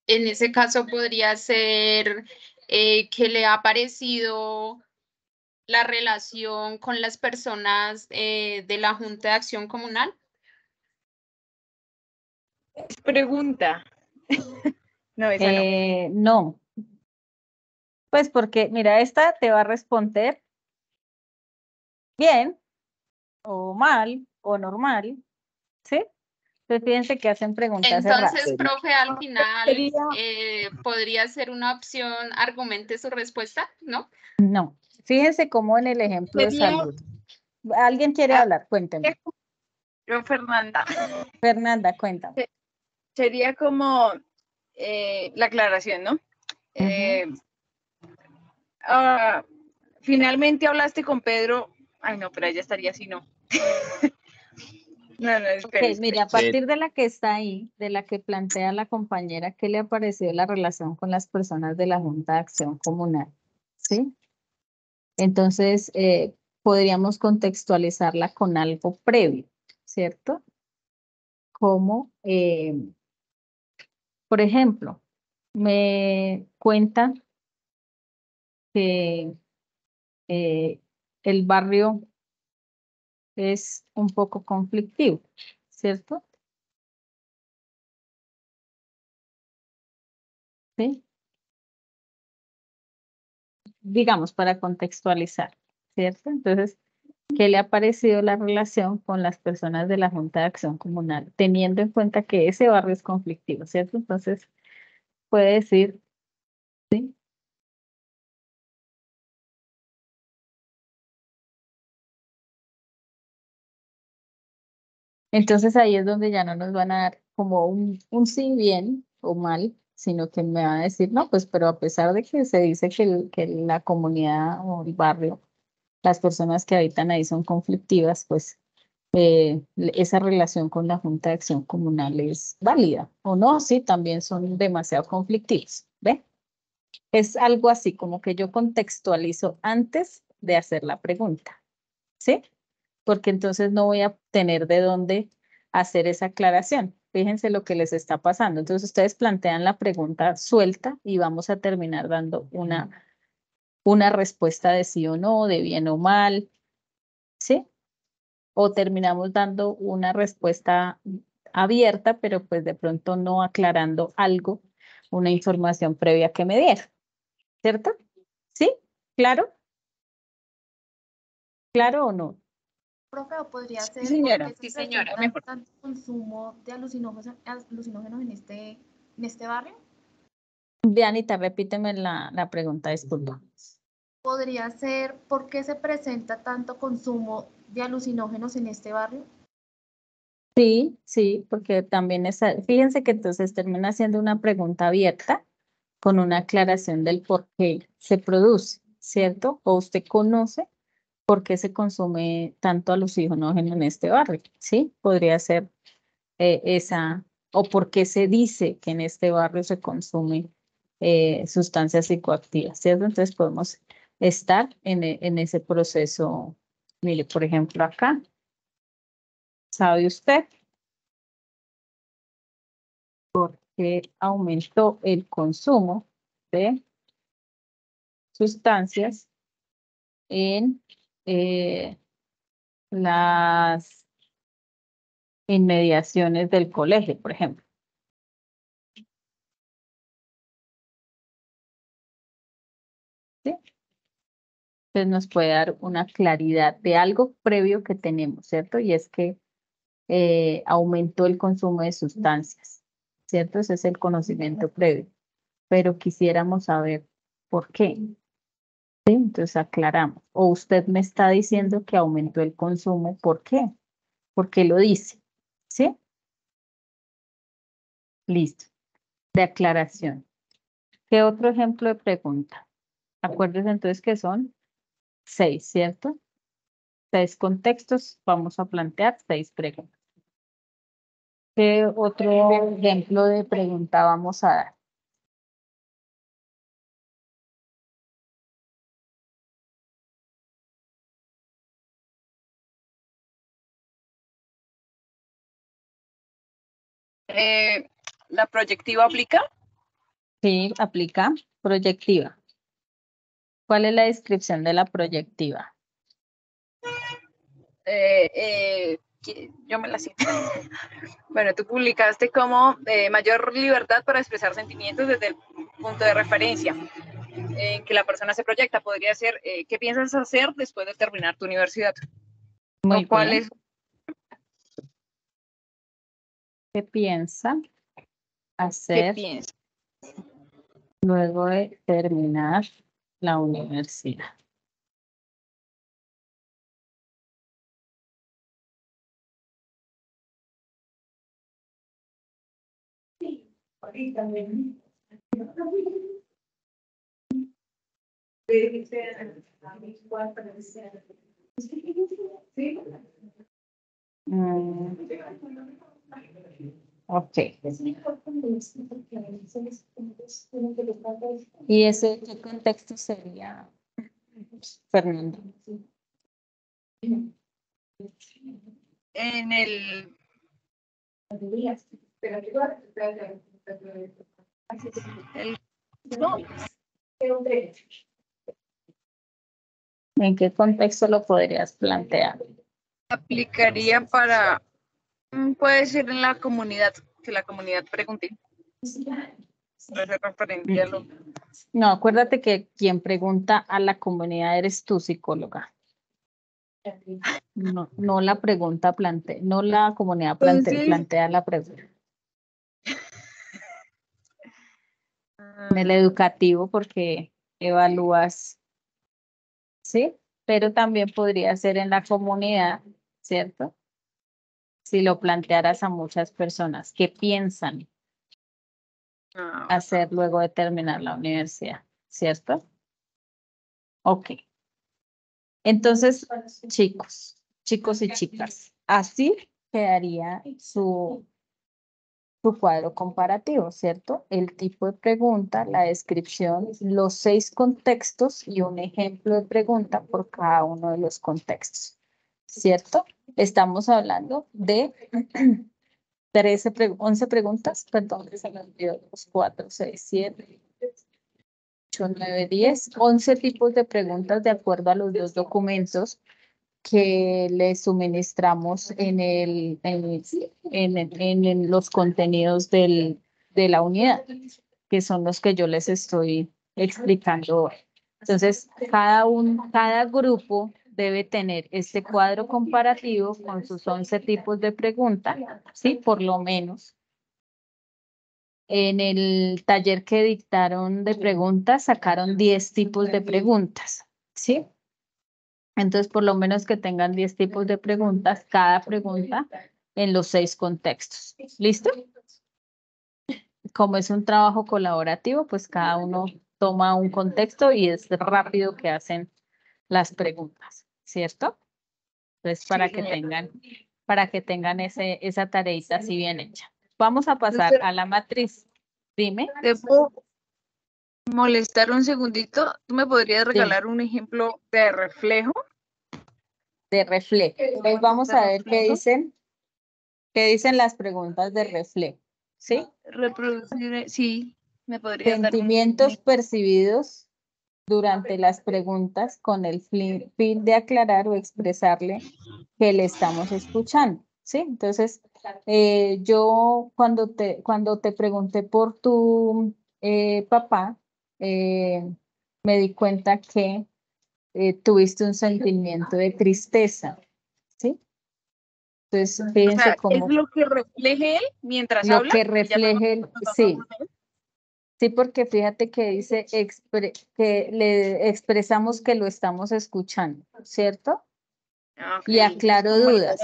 En ese caso podría ser que le ha parecido la relación con las personas de la Junta de Acción Comunal. Pregunta. No, esa no. No. Pues porque, mira, esta te va a responder bien o mal o normal, ¿sí? Entonces fíjense que hacen preguntas cerradas. Entonces, profe, al final Sería, podría ser una opción, argumente su respuesta, ¿no? No. Fíjense cómo en el ejemplo de sería, salud. ¿Alguien quiere ah, hablar? Cuénteme. yo, Fernanda, Fernanda, cuéntame. sería como la aclaración, ¿no? Eh, ah, finalmente hablaste con Pedro. Ay, no, pero ella estaría así, no. No, espere, Ok, mire, espere. a partir de la que está ahí, de la que plantea la compañera, ¿qué le ha parecido la relación con las personas de la Junta de Acción Comunal? ¿Sí? Entonces, podríamos contextualizarla con algo previo, ¿cierto? Como, por ejemplo, me cuentan que el barrio es un poco conflictivo, ¿cierto? ¿Sí? Digamos, para contextualizar, ¿cierto? Entonces, ¿qué le ha parecido la relación con las personas de la Junta de Acción Comunal, teniendo en cuenta que ese barrio es conflictivo, ¿cierto? Entonces, puede decir, ¿sí? Entonces ahí es donde ya no nos van a dar como un sí bien o mal, sino que me van a decir, no, pues, pero a pesar de que se dice que la comunidad o el barrio, las personas que habitan ahí son conflictivas, pues esa relación con la Junta de Acción Comunal es válida. O no, sí, también son demasiado conflictivos. ¿Ve? Es algo así como que yo contextualizo antes de hacer la pregunta. ¿Sí? Porque entonces no voy a tener de dónde hacer esa aclaración. Fíjense lo que les está pasando. Entonces ustedes plantean la pregunta suelta y vamos a terminar dando una respuesta de sí o no, de bien o mal, ¿sí? O terminamos dando una respuesta abierta, pero pues de pronto no aclarando algo, una información previa que me diera, ¿cierto? ¿Sí? ¿Claro? ¿Claro o no? Profe, ¿o podría Sí, ser por señora. qué se Sí, señora. presenta Mejor. tanto consumo de alucinógenos en este barrio? Dianita, repíteme la pregunta, disculpa. ¿Podría ser por qué se presenta tanto consumo de alucinógenos en este barrio? Sí, sí, porque también fíjense que entonces termina siendo una pregunta abierta con una aclaración del por qué se produce, ¿cierto? O usted conoce por qué se consume tanto alucinógeno en este barrio, ¿sí? Podría ser esa, o por qué se dice que en este barrio se consumen sustancias psicoactivas, ¿cierto? Entonces podemos estar en ese proceso. Mire, por ejemplo, acá, ¿sabe usted que aumentó el consumo de sustancias en las inmediaciones del colegio, por ejemplo? ¿Sí? Entonces nos puede dar una claridad de algo previo que tenemos, ¿cierto? Y es que aumentó el consumo de sustancias, ¿cierto? Ese es el conocimiento previo, pero quisiéramos saber por qué. ¿Sí? Entonces aclaramos. O usted me está diciendo que aumentó el consumo, ¿por qué? ¿Por qué lo dice? ¿Sí? Listo. De aclaración. ¿Qué otro ejemplo de pregunta? Acuérdense entonces que son 6, ¿cierto? 6 contextos, vamos a plantear 6 preguntas. ¿Qué otro ejemplo de pregunta vamos a dar? ¿La proyectiva aplica? Sí, aplica proyectiva. ¿Cuál es la descripción de la proyectiva? Yo me la siento. Bueno, tú publicaste como mayor libertad para expresar sentimientos desde el punto de referencia en que la persona se proyecta. Podría ser, ¿qué piensas hacer después de terminar tu universidad? Muy ¿O cuál bien. es? ¿Qué piensa ¿Qué hacer piensas? luego de terminar la universidad? Mm, ok. ¿Y ese qué contexto sería, Fernando? En el... no, ¿En qué contexto lo podrías plantear? aplicaría para, puede ser en la comunidad, que la comunidad pregunte. Puede ser referente a lo... No, acuérdate que quien pregunta a la comunidad eres tú, psicóloga. No, no la pregunta plantea, no la comunidad Entonces, plantea la pregunta. En el educativo porque evalúas, ¿sí? Pero también podría ser en la comunidad, ¿cierto? Si lo plantearas a muchas personas que piensan hacer luego de terminar la universidad, ¿cierto? Ok. Entonces, chicos y chicas, así quedaría su cuadro comparativo, ¿cierto? El tipo de pregunta, la descripción, los 6 contextos y un ejemplo de pregunta por cada uno de los contextos, ¿cierto? Estamos hablando de 11 preguntas, perdón, que se me olvidó, 4, 6, 7, 8, 9, 10, 11 tipos de preguntas de acuerdo a los 2 documentos que les suministramos en los contenidos de la unidad, que son los que yo les estoy explicando hoy. Entonces, cada grupo debe tener este cuadro comparativo con sus 11 tipos de preguntas, ¿sí? Por lo menos. En el taller que dictaron de preguntas, sacaron 10 tipos de preguntas, ¿sí? Entonces, por lo menos que tengan 10 tipos de preguntas, cada pregunta en los 6 contextos. ¿Listo? Como es un trabajo colaborativo, pues cada uno toma un contexto y es rápido que hacen las preguntas, ¿cierto? Entonces, para que tengan esa tareita así bien hecha. Vamos a pasar a la matriz. Dime. ¿Te puedo molestar un segundito? ¿Tú me podrías regalar un ejemplo de reflejo? De reflejo. Entonces vamos a ver qué dicen las preguntas de reflejo. ¿Sí? Reproducir, sí, me podrías dar Sentimientos percibidos durante las preguntas con el fin de aclarar o expresarle que le estamos escuchando. ¿Sí? Entonces, yo cuando te pregunté por tu papá, me di cuenta que tuviste un sentimiento de tristeza. ¿Sí? Entonces, fíjense o sea, cómo es lo que refleje él mientras lo habla. que refleje, sí. Sí, porque fíjate que dice que le expresamos que lo estamos escuchando, ¿cierto? Y aclaro dudas.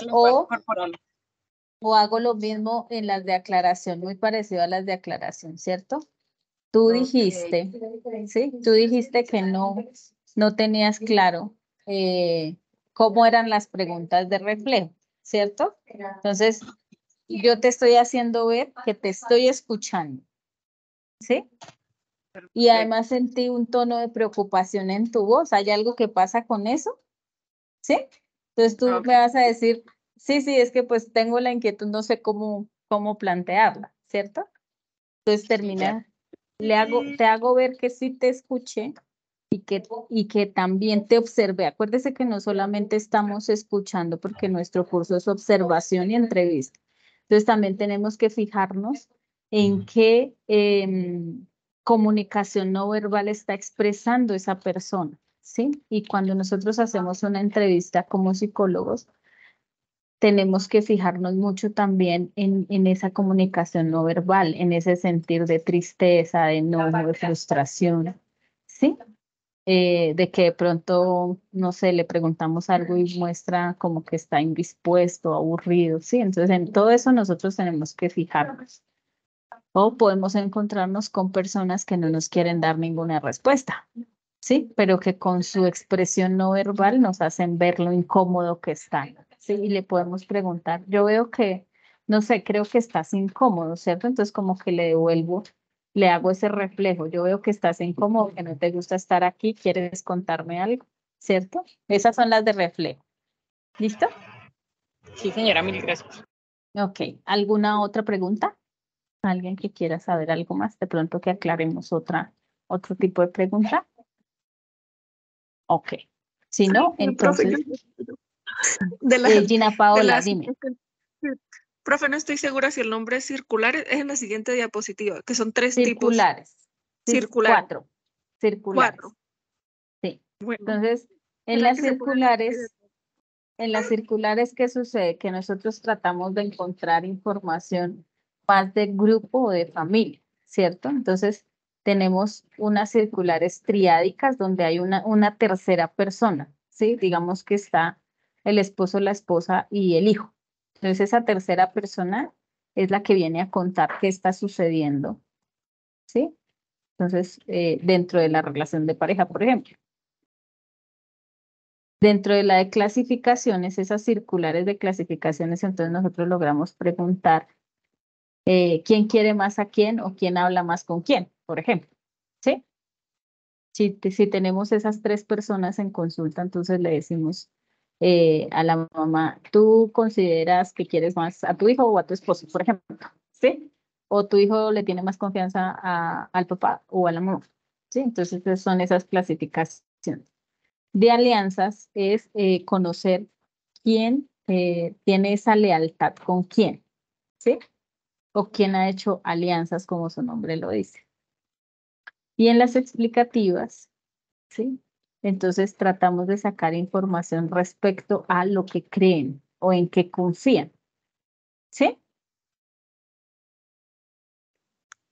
O hago lo mismo en las de aclaración, muy parecido a las de aclaración, ¿cierto? Tú dijiste, ¿sí? Tú dijiste que no tenías claro cómo eran las preguntas de reflejo, ¿cierto? Entonces, yo te estoy haciendo ver que te estoy escuchando, ¿sí? Y además sentí un tono de preocupación en tu voz. ¿Hay algo que pasa con eso? ¿Sí? Entonces tú me vas a decir, sí, es que pues tengo la inquietud, no sé cómo plantearla, ¿cierto? Entonces termina, te hago ver que sí te escuché y que también te observé. Acuérdese que no solamente estamos escuchando porque nuestro curso es observación y entrevista. Entonces también tenemos que fijarnos en qué comunicación no verbal está expresando esa persona, ¿sí? Y cuando nosotros hacemos una entrevista como psicólogos, tenemos que fijarnos mucho también en esa comunicación no verbal, en ese sentir de tristeza, de enojo, de frustración, ¿sí? De que de pronto, no sé, le preguntamos algo y muestra como que está indispuesto, aburrido, ¿sí? Entonces, en todo eso nosotros tenemos que fijarnos. O podemos encontrarnos con personas que no nos quieren dar ninguna respuesta, ¿sí? Pero que con su expresión no verbal nos hacen ver lo incómodo que están, ¿sí? Y le podemos preguntar, yo veo que, no sé, creo que estás incómodo, ¿cierto? Entonces como que le devuelvo, le hago ese reflejo, yo veo que estás incómodo, que no te gusta estar aquí, ¿quieres contarme algo? ¿Cierto? Esas son las de reflejo. ¿Listo? Sí, señora, mil gracias. Ok. ¿Alguna otra pregunta? ¿Alguien que quiera saber algo más? De pronto que aclaremos otro tipo de pregunta. Ok. Si no, Profe, entonces, de la, Gina de Paola, las, dime. profe, no estoy segura si el nombre es circular, es en la siguiente diapositiva, que son 3 tipos Circulares. circulares. 4. Circulares. 4. Sí. Bueno, Entonces, en ¿será las que se pueden dividir? circulares, ¿qué sucede? Que nosotros tratamos de encontrar información más de grupo o de familia, ¿cierto? Entonces, tenemos unas circulares triádicas donde hay una tercera persona, ¿sí? Digamos que está el esposo, la esposa y el hijo. Entonces, esa tercera persona es la que viene a contar qué está sucediendo, ¿sí? Entonces, dentro de la relación de pareja, por ejemplo. Dentro de la de clasificaciones, esas circulares de clasificaciones, entonces nosotros logramos preguntar quién quiere más a quién o quién habla más con quién, por ejemplo. ¿Sí? Si tenemos esas 3 personas en consulta, entonces le decimos a la mamá, ¿tú consideras que quieres más a tu hijo o a tu esposo, por ejemplo? ¿Sí? O tu hijo le tiene más confianza al papá o a la mamá. ¿Sí? Entonces son esas clasificaciones. De alianzas es conocer quién tiene esa lealtad con quién, ¿sí? O quién ha hecho alianzas como su nombre lo dice. Y en las explicativas, ¿sí? Entonces tratamos de sacar información respecto a lo que creen o en qué confían, ¿sí?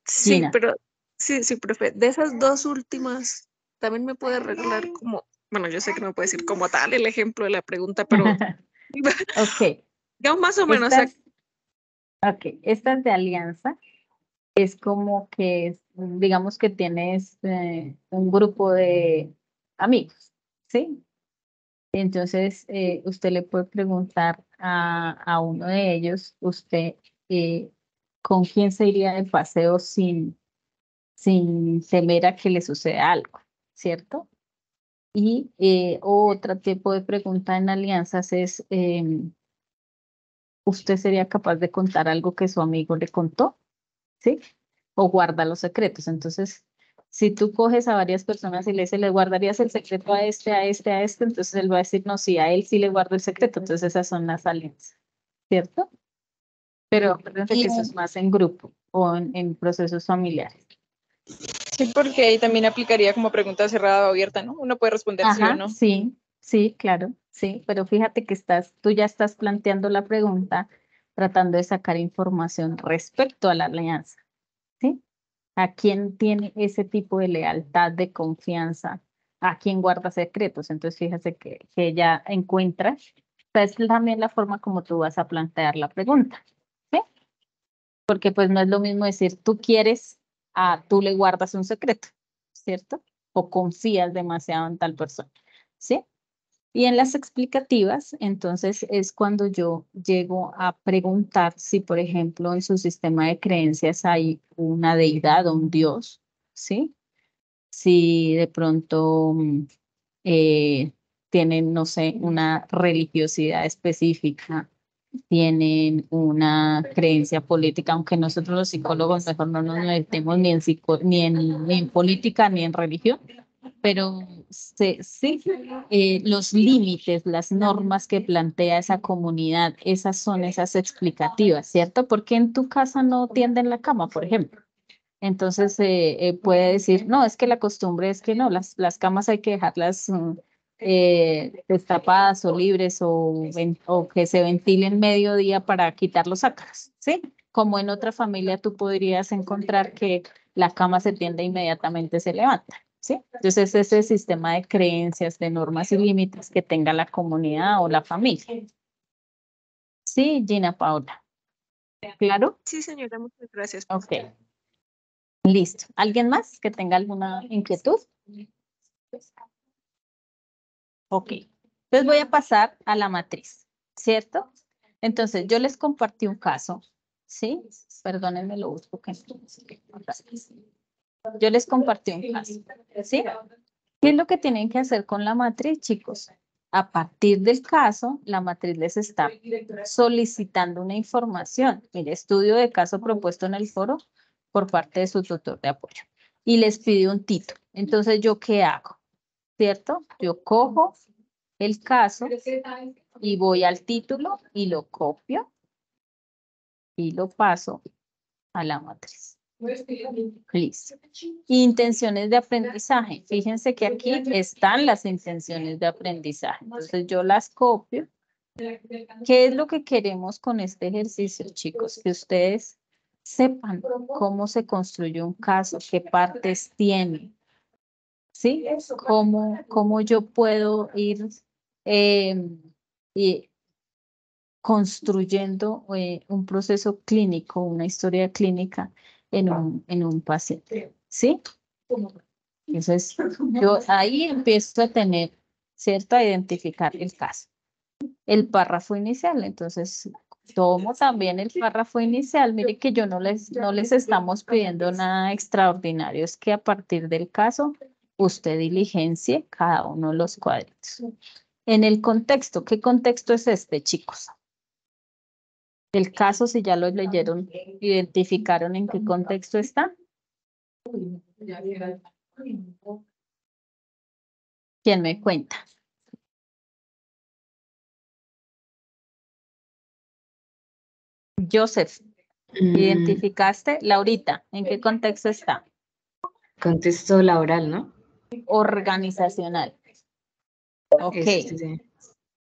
Sí, Gina. pero sí, profe. De esas 2 últimas, también me puede regalar como, bueno, yo sé que no me puede decir como tal el ejemplo de la pregunta, pero Ok, digamos más o menos, o sea, estas de alianza es como que, digamos que tienes un grupo de amigos, ¿sí? Entonces, usted le puede preguntar a uno de ellos, usted, ¿con quién se iría de paseo sin temer a que le suceda algo? ¿Cierto? Y otro tipo de pregunta en alianzas es, ¿usted sería capaz de contar algo que su amigo le contó? ¿Sí? O guarda los secretos. Entonces, si tú coges a varias personas y le dices, ¿le guardarías el secreto a este, a este, a este? Entonces él va a decir, no, sí, a él sí le guardo el secreto. Entonces esas son las alianzas, ¿cierto? Pero acuérdense que eso es más en grupo o en procesos familiares. Sí, porque ahí también aplicaría como pregunta cerrada o abierta, ¿no? Uno puede responder sí o Ajá, no. sí, sí, claro, sí, pero fíjate que tú ya estás planteando la pregunta tratando de sacar información respecto a la alianza, ¿sí? ¿A quién tiene ese tipo de lealtad, de confianza? ¿A quién guarda secretos? Entonces, fíjate que ya encuentras. Esta es también la forma como tú vas a plantear la pregunta, ¿sí? Porque pues no es lo mismo decir tú quieres a tú le guardas un secreto, ¿cierto? O confías demasiado en tal persona, ¿sí? Y en las explicativas, entonces es cuando yo llego a preguntar si, por ejemplo, en su sistema de creencias hay una deidad o un dios, ¿sí? Si de pronto eh, tienen, no sé, una religiosidad específica, tienen una creencia política, aunque nosotros los psicólogos mejor no nos metemos ni en política ni en religión, pero sí, los límites, las normas que plantea esa comunidad, esas son esas explicativas, ¿cierto? Porque en tu casa no tienden la cama, por ejemplo. Entonces puede decir, no, es que la costumbre es que no, las camas hay que dejarlas destapadas o libres o que se ventilen mediodía para quitar los ácaros, ¿sí? Como en otra familia tú podrías encontrar que la cama se tiende e inmediatamente se levanta, ¿sí? Entonces ese sistema de creencias, de normas y límites que tenga la comunidad o la familia. Sí, Gina Paola. ¿Claro? sí, señora, muchas gracias. Ok. Listo. ¿Alguien más que tenga alguna inquietud? Ok. Entonces voy a pasar a la matriz, ¿cierto? Entonces yo les compartí un caso, ¿sí? Perdónenme, lo busco. Yo les compartí un caso, ¿sí? ¿Qué es lo que tienen que hacer con la matriz, chicos? a partir del caso, la matriz les está solicitando una información. Mire, estudio de caso propuesto en el foro por parte de su tutor de apoyo. Y les pide un título. Entonces, ¿yo qué hago? ¿Cierto? Yo cojo el caso y voy al título y lo copio y lo paso a la matriz. Listo. Intenciones de aprendizaje. Fíjense que aquí están las intenciones de aprendizaje. Entonces yo las copio. ¿Qué es lo que queremos con este ejercicio, chicos? Que ustedes sepan cómo se construye un caso, qué partes tiene, ¿sí? Cómo yo puedo ir y construyendo un proceso clínico, una historia clínica en un paciente, ¿sí? Entonces, yo ahí empiezo a tener, ¿cierto? A identificar el caso. El párrafo inicial, entonces, tomo también el párrafo inicial. Mire que yo no les estamos pidiendo nada extraordinario, es que a partir del caso, usted diligencie cada uno de los cuadritos. En el contexto, ¿qué contexto es este, chicos? El caso, si ya lo leyeron, identificaron en qué contexto está. ¿Quién me cuenta? Joseph, ¿identificaste? Laurita, ¿en qué contexto está? Contexto laboral, ¿no? Organizacional. Ok. Sí.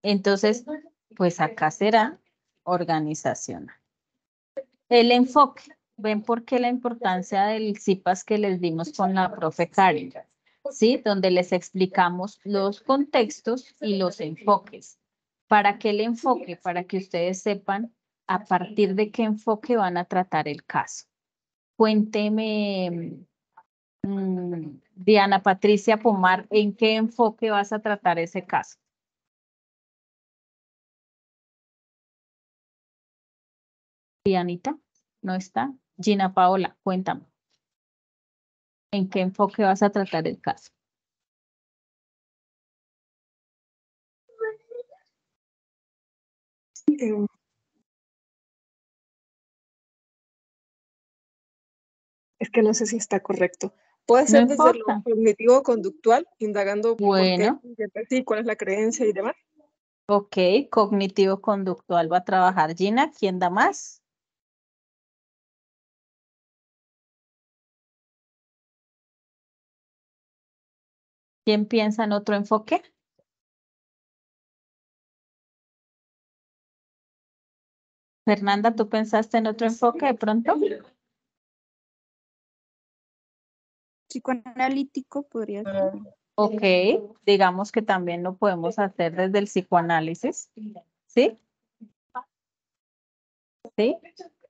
Entonces, pues acá será organizacional. El enfoque. ¿Ven por qué la importancia del CIPAS que les dimos con la profe Karen? ¿Sí? Donde les explicamos los contextos y los enfoques. ¿Para qué el enfoque? Para que ustedes sepan a partir de qué enfoque van a tratar el caso. Cuénteme, Diana Patricia Pomar, ¿en qué enfoque vas a tratar ese caso? Dianita, ¿no está? Gina Paola, cuéntame. ¿En qué enfoque vas a tratar el caso? Es que no sé si está correcto. Puede No ser desde lo importa. cognitivo-conductual, indagando por qué, Bueno, sí, cuál es la creencia y demás. ok, cognitivo-conductual va a trabajar Gina. ¿Quién da más? ¿Quién piensa en otro enfoque? Fernanda, ¿tú pensaste en otro enfoque de pronto? Psicoanalítico podría ser. Ok, digamos que también lo podemos hacer desde el psicoanálisis. ¿Sí? ¿Sí?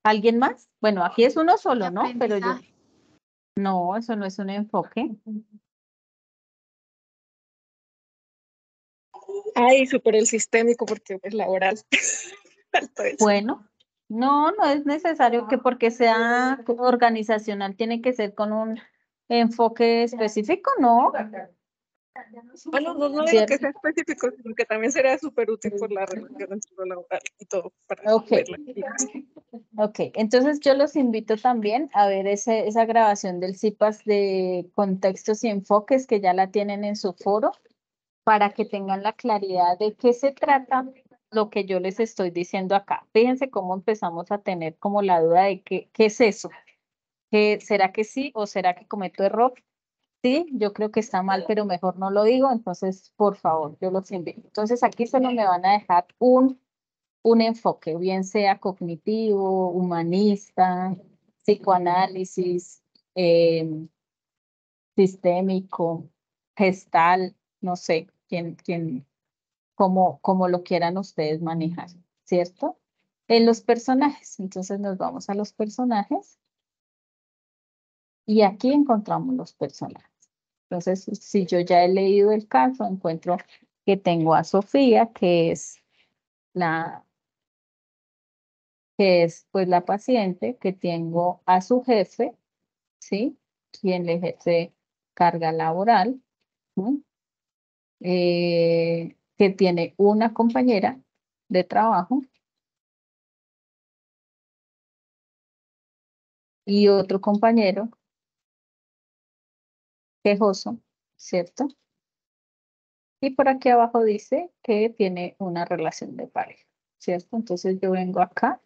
¿Alguien más? Bueno, aquí es uno solo, ¿no? Pero yo. Aprendizaje. No, eso no es un enfoque. Ay, súper el sistémico porque es laboral. Bueno, no es necesario que porque sea organizacional tiene que ser con un enfoque específico, ¿no? Bueno, no digo ¿Cierto? que sea específico, sino que también sería súper útil por la relación entre lo laboral y todo para Ok. verla. Ok, entonces yo los invito también a ver esa grabación del CIPAS de contextos y enfoques que ya la tienen en su foro para que tengan la claridad de qué se trata lo que yo les estoy diciendo acá. Fíjense cómo empezamos a tener como la duda de qué es eso. ¿Será que sí o será que cometo error? Sí, yo creo que está mal, pero mejor no lo digo, entonces, por favor, yo los invito. Entonces, aquí solo me van a dejar un enfoque, bien sea cognitivo, humanista, psicoanálisis, sistémico, gestal, no sé, cómo lo quieran ustedes manejar, ¿cierto? En los personajes, entonces nos vamos a los personajes y aquí encontramos los personajes. Entonces, si yo ya he leído el caso, encuentro que tengo a Sofía, que es pues la paciente, que tengo a su jefe, ¿sí? Quien le ejerce carga laboral, ¿no? que tiene una compañera de trabajo y otro compañero quejoso, ¿cierto? Y por aquí abajo dice que tiene una relación de pareja, ¿cierto? Entonces yo vengo acá.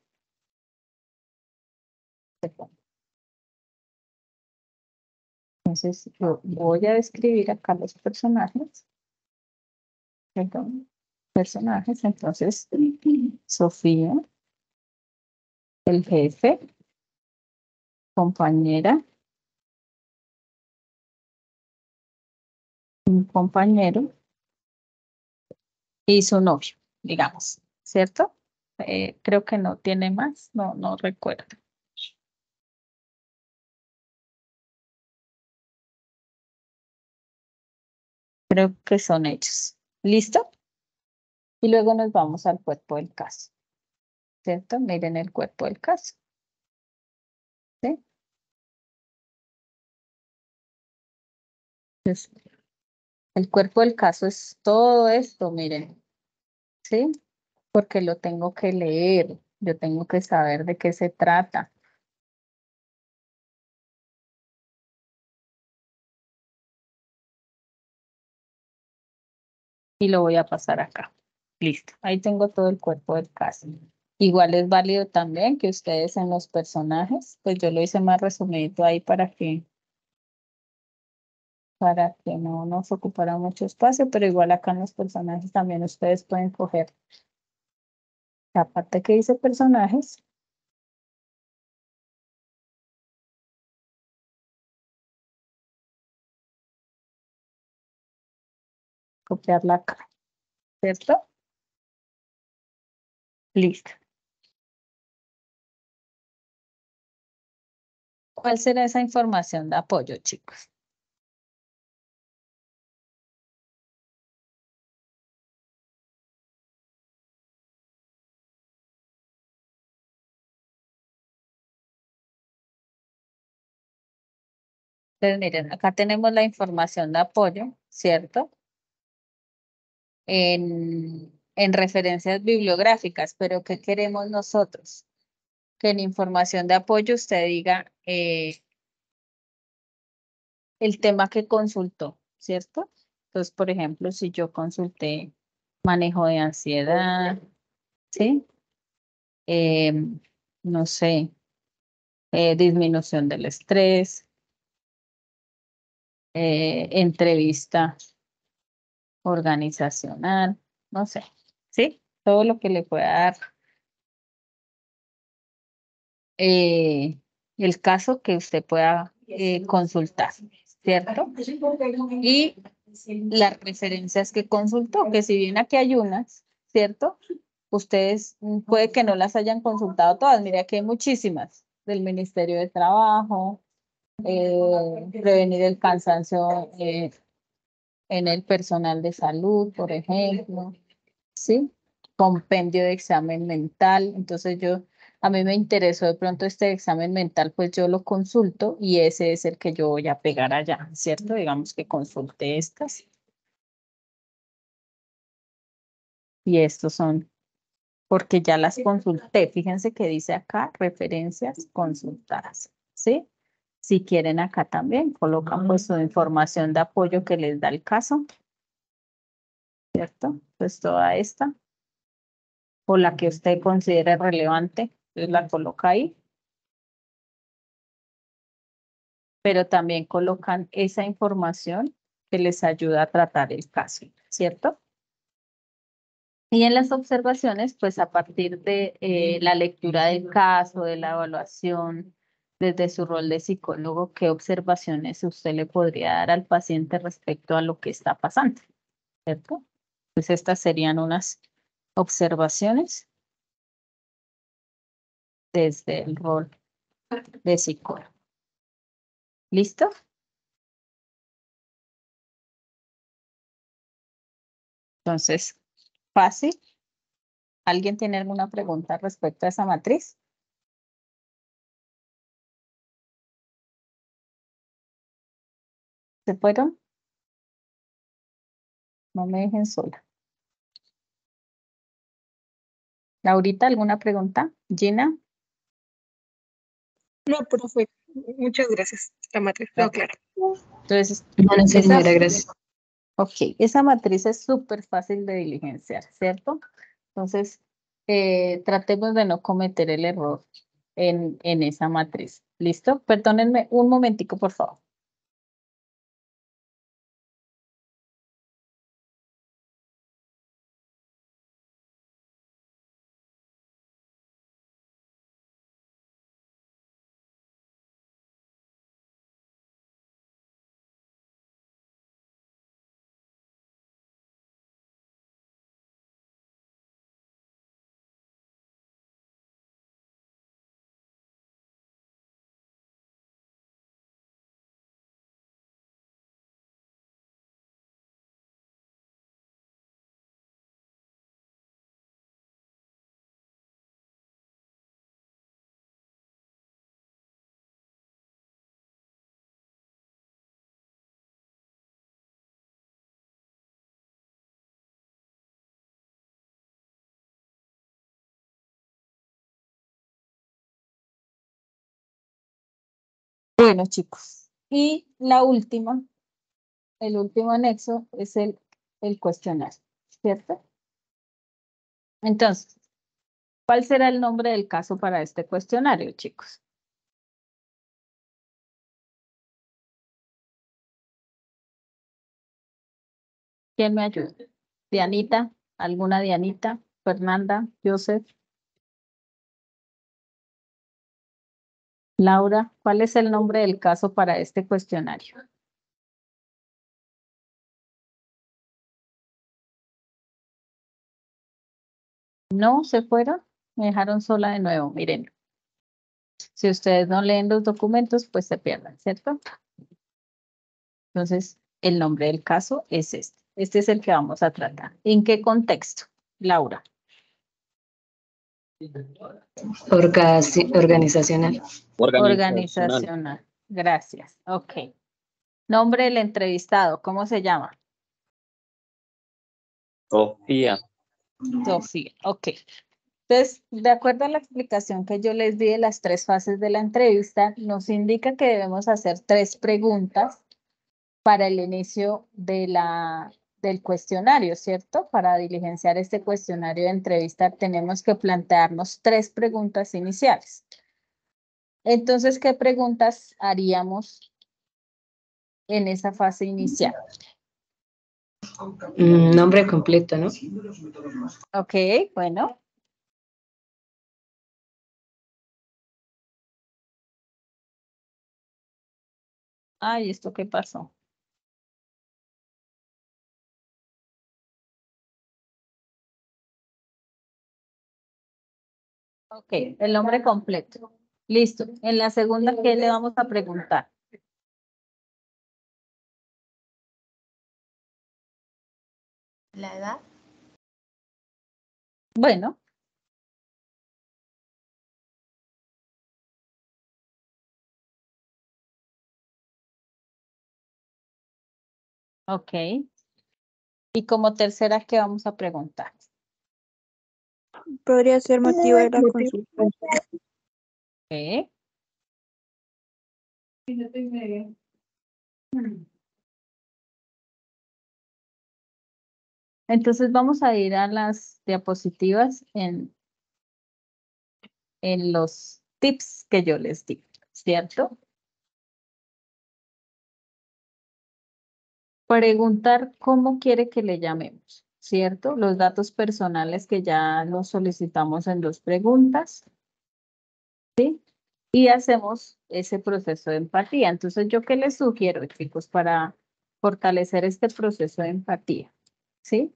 Entonces yo voy a describir acá los personajes. Perdón, personajes. Entonces, Sofía, el jefe, compañera, un compañero y su novio, digamos, ¿cierto? Creo que no tiene más, no recuerdo. Creo que son ellos. ¿Listo? Y luego nos vamos al cuerpo del caso, ¿cierto? Miren el cuerpo del caso. ¿Sí? Entonces, el cuerpo del caso es todo esto, miren, ¿sí? Porque lo tengo que leer, yo tengo que saber de qué se trata. Y lo voy a pasar acá. Listo, ahí tengo todo el cuerpo del caso. Igual es válido también que ustedes en los personajes, pues yo lo hice más resumido ahí para que no nos ocupara mucho espacio, pero igual acá en los personajes también ustedes pueden coger la parte que dice personajes. Copiarla acá, ¿cierto? Listo. ¿Cuál será esa información de apoyo, chicos? Entonces, miren, acá tenemos la información de apoyo, ¿cierto? En referencias bibliográficas, pero ¿qué queremos nosotros? Que en información de apoyo usted diga el tema que consultó, ¿cierto? Entonces, por ejemplo, si yo consulté manejo de ansiedad, ¿sí? No sé, disminución del estrés, entrevista organizacional, no sé, ¿sí? Todo lo que le pueda dar el caso que usted pueda consultar, ¿cierto? Y las referencias que consultó, que si bien aquí hay unas, ¿cierto? Ustedes puede que no las hayan consultado todas, mire, aquí hay muchísimas del Ministerio de Trabajo, prevenir el cansancio en el personal de salud, por ejemplo, ¿sí? Compendio de examen mental. Entonces a mí me interesó de pronto este examen mental, pues yo lo consulto y ese es el que yo voy a pegar allá, ¿cierto? Digamos que consulte estas. Y estos son, porque ya las consulté. Fíjense que dice acá referencias consultadas, ¿sí? Si quieren acá también, colocan pues su información de apoyo que les da el caso, ¿cierto? Pues toda esta. O la que usted considere relevante, pues la coloca ahí. Pero también colocan esa información que les ayuda a tratar el caso, ¿cierto? Y en las observaciones, pues a partir de la lectura del caso, de la evaluación, desde su rol de psicólogo, ¿qué observaciones usted le podría dar al paciente respecto a lo que está pasando? ¿Cierto? Pues estas serían unas observaciones desde el rol de psicólogo. ¿Listo? Entonces, fácil. ¿Alguien tiene alguna pregunta respecto a esa matriz? ¿Se fueron? No me dejen sola. Laurita, ¿alguna pregunta? Gina. No, profe, muchas gracias. La matriz quedó clara. Entonces, Bueno, señora, esa, gracias. ok, esa matriz es súper fácil de diligenciar, ¿cierto? Entonces, tratemos de no cometer el error en esa matriz. ¿Listo? Perdónenme un momentico, por favor. Bueno, chicos, y la última, el último anexo es el cuestionario, ¿cierto? Entonces, ¿cuál será el nombre del caso para este cuestionario, chicos? ¿Quién me ayuda? Dianita, ¿alguna Dianita? Fernanda, Joseph, Laura, ¿cuál es el nombre del caso para este cuestionario? ¿No se fueron? Me dejaron sola de nuevo, miren. Si ustedes no leen los documentos, pues se pierden, ¿cierto? Entonces, el nombre del caso es este. Este es el que vamos a tratar. ¿En qué contexto, Laura? Organizacional. Organizacional. Gracias. Ok. Nombre del entrevistado, ¿cómo se llama? Sofía. Sofía. Ok. Entonces, de acuerdo a la explicación que yo les di de las 3 fases de la entrevista, nos indica que debemos hacer 3 preguntas para el inicio del cuestionario, ¿cierto? Para diligenciar este cuestionario de entrevista tenemos que plantearnos 3 preguntas iniciales. Entonces, ¿qué preguntas haríamos en esa fase inicial? Nombre completo, ¿no? Ok, bueno. Ay, ¿esto qué pasó? Ok, el nombre completo. Listo. En la segunda, ¿qué le vamos a preguntar? La edad. Bueno. Ok. Y como tercera, ¿qué vamos a preguntar? Podría ser motivo de la consulta. Ok. Entonces vamos a ir a las diapositivas en los tips que yo les di, ¿cierto? Preguntar cómo quiere que le llamemos, ¿cierto? Los datos personales que ya los solicitamos en 2 preguntas, ¿sí? Y hacemos ese proceso de empatía. Entonces, ¿yo qué les sugiero, chicos, para fortalecer este proceso de empatía? ¿Sí?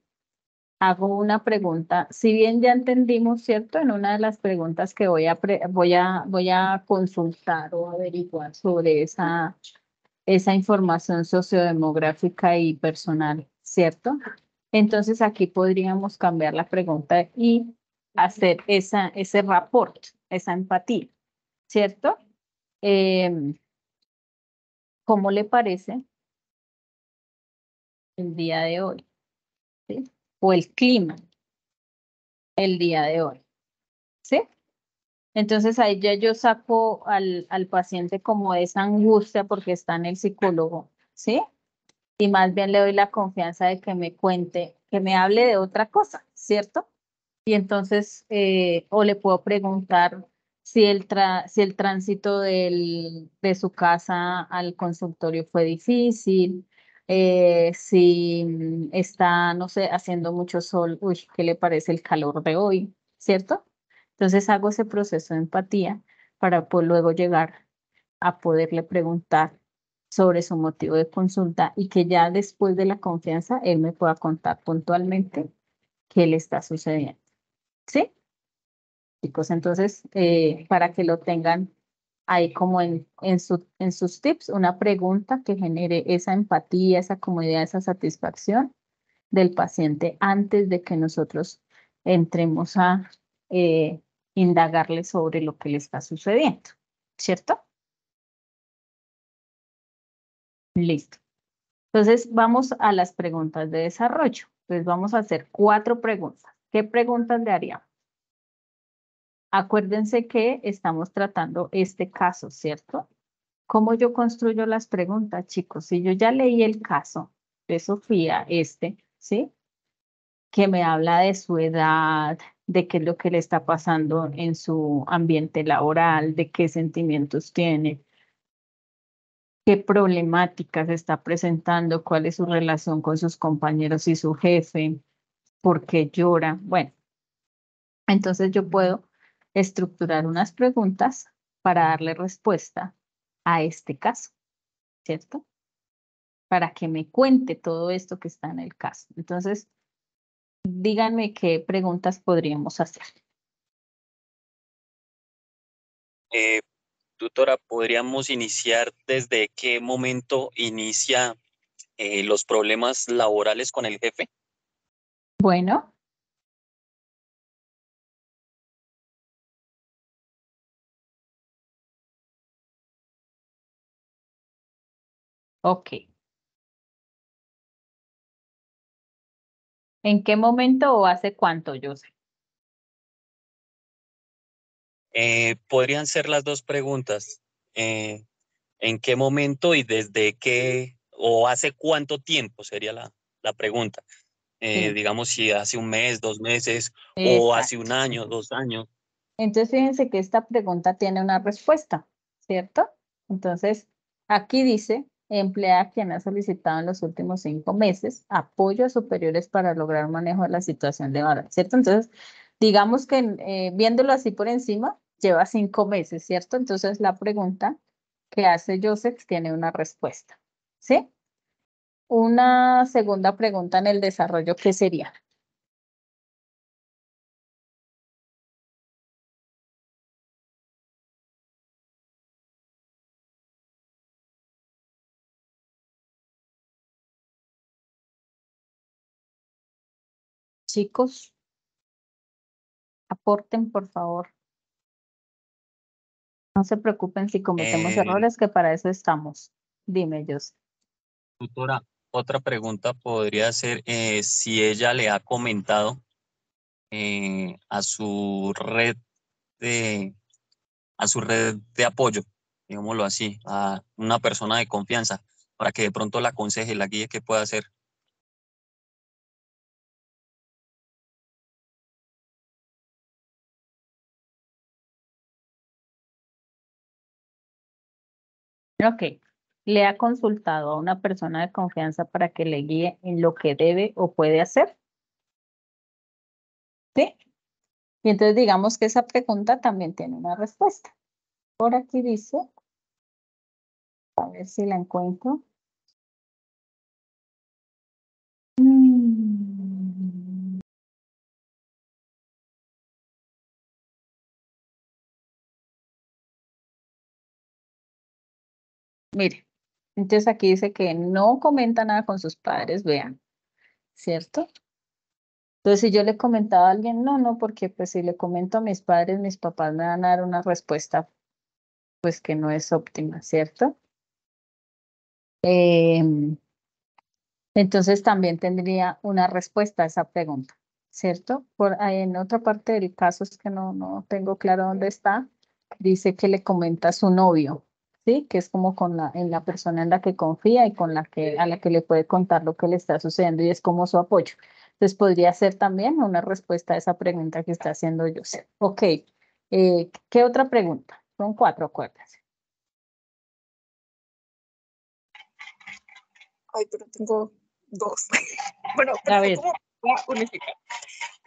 Hago una pregunta, si bien ya entendimos, ¿cierto? En una de las preguntas que voy a consultar o averiguar sobre esa información sociodemográfica y personal, ¿cierto? Entonces aquí podríamos cambiar la pregunta y hacer ese rapport, esa empatía, ¿cierto? ¿Cómo le parece el día de hoy? ¿Sí? O el clima el día de hoy. ¿sí? Entonces ahí ya yo saco al paciente como esa angustia porque está en el psicólogo, ¿sí? Y más bien le doy la confianza de que me cuente, que me hable de otra cosa, ¿cierto? Y entonces, o le puedo preguntar si si el tránsito de su casa al consultorio fue difícil, si está, no sé, haciendo mucho sol, uy, ¿qué le parece el calor de hoy? ¿Cierto? Entonces hago ese proceso de empatía para pues, luego llegar a poderle preguntar sobre su motivo de consulta y que ya después de la confianza él me pueda contar puntualmente qué le está sucediendo. ¿Sí? Chicos, entonces, para que lo tengan ahí como en sus tips, una pregunta que genere esa empatía, esa comodidad, esa satisfacción del paciente antes de que nosotros entremos a eh, indagarle sobre lo que le está sucediendo, ¿cierto? Listo. Entonces, vamos a las preguntas de desarrollo. Entonces, vamos a hacer 4 preguntas. ¿Qué preguntas le haríamos? Acuérdense que estamos tratando este caso, ¿cierto? ¿Cómo yo construyo las preguntas, chicos? Si yo ya leí el caso de Sofía, ¿sí? Que me habla de su edad, de qué es lo que le está pasando en su ambiente laboral, de qué sentimientos tiene, qué problemáticas está presentando, cuál es su relación con sus compañeros y su jefe, por qué llora. Bueno, entonces yo puedo estructurar unas preguntas para darle respuesta a este caso, ¿cierto? Para que me cuente todo esto que está en el caso. Entonces, díganme qué preguntas podríamos hacer. Eh, Tutora, ¿podríamos iniciar desde qué momento inicia los problemas laborales con el jefe? Bueno, ok. ¿En qué momento o hace cuánto, José? Podrían ser las dos preguntas. ¿En qué momento y desde qué o hace cuánto tiempo sería la pregunta? Sí, Digamos si hace un mes, 2 meses o hace un exacto. año, 2 años. Entonces, fíjense que esta pregunta tiene una respuesta, ¿cierto? Entonces, aquí dice, emplea a quien ha solicitado en los últimos 5 meses apoyo a superiores para lograr un manejo de la situación de ahora, ¿cierto? Entonces, digamos que viéndolo así por encima, lleva 5 meses, ¿cierto? Entonces, la pregunta que hace Joseph tiene una respuesta, ¿sí? Una segunda pregunta en el desarrollo, ¿qué sería? Chicos, aporten, por favor. No se preocupen si cometemos Eh, errores, que para eso estamos. Dime, José. Tutora, otra pregunta podría ser si ella le ha comentado a su de, a su red de apoyo, digámoslo así, a una persona de confianza, para que de pronto la aconseje, la guíe qué puede hacer. Ok. ¿Le ha consultado a una persona de confianza para que le guíe en lo que debe o puede hacer? ¿Sí? Y entonces digamos que esa pregunta también tiene una respuesta. Por aquí dice, a ver si la encuentro. Mire, entonces aquí dice que no comenta nada con sus padres, vean, ¿cierto? Entonces, si yo le comentaba a alguien, no, no, porque pues si le comento a mis padres, mis papás me van a dar una respuesta pues que no es óptima, ¿cierto? Entonces también tendría una respuesta a esa pregunta, ¿cierto? Por ahí en otra parte del caso es que no tengo claro dónde está, dice que le comenta a su novio, ¿sí? Que es como en la persona en la que confía y a la que le puede contar lo que le está sucediendo y es como su apoyo. Entonces podría ser también una respuesta a esa pregunta que está haciendo Joseph. Ok, ¿qué otra pregunta? Son 4, acuérdense. Ay, pero tengo 2. Bueno, A pero ver, ¿cómo voy a unificar?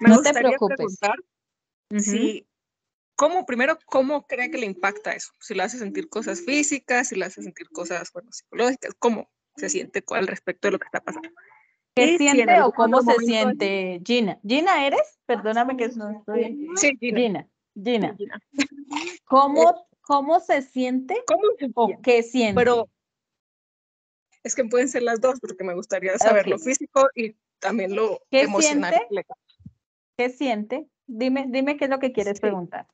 Me no te gustaría preocupes. preguntar Ujú. si, primero, ¿cómo cree que le impacta eso? Si le hace sentir cosas físicas, si le hace sentir cosas, bueno, psicológicas, ¿cómo se siente al respecto de lo que está pasando? ¿Qué Y si en siente o algún cómo otro se momento... siente Gina? ¿Gina eres? Perdóname que no estoy. Sí, Gina. Gina. Gina. ¿Cómo se siente ¿Cómo se o siente? qué siente? Pero es que pueden ser las dos, porque me gustaría saber lo Ok. físico y también lo ¿Qué emocional. siente? ¿Qué siente? Dime qué es lo que quieres Sí. preguntar.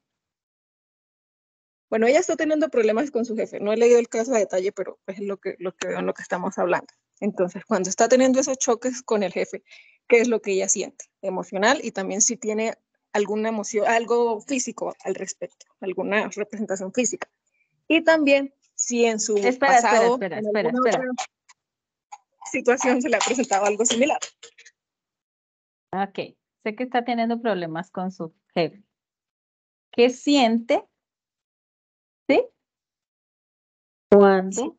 Bueno, ella está teniendo problemas con su jefe. No he leído el caso a detalle, pero es lo que veo en lo que estamos hablando. Entonces, cuando está teniendo esos choques con el jefe, ¿qué es lo que ella siente? Emocional y también si tiene alguna emoción, algo físico al respecto, alguna representación física. Y también si en su pasado, en alguna otra situación se le ha presentado algo similar. Ok. Sé que está teniendo problemas con su jefe. ¿Qué siente? ¿Sí? Cuando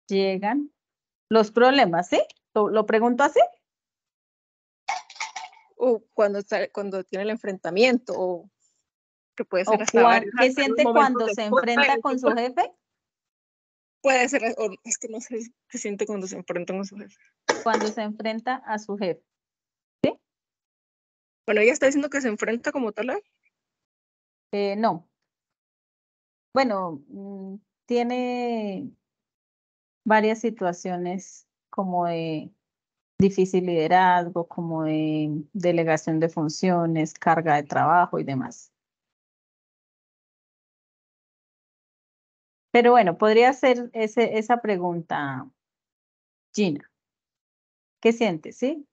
llegan los problemas, ¿sí? ¿Lo pregunto así? O cuando tiene el enfrentamiento, o que puede ser hasta varios ¿Qué siente cuando se enfrenta con su jefe? Puede ser, o es que no sé qué siente cuando se enfrenta con su jefe. Cuando se enfrenta a su jefe. Bueno, ella está diciendo que se enfrenta como tal. No. Bueno, tiene varias situaciones como de difícil liderazgo, como de delegación de funciones, carga de trabajo y demás. Pero bueno, podría ser esa pregunta, Gina. ¿Qué sientes, sí?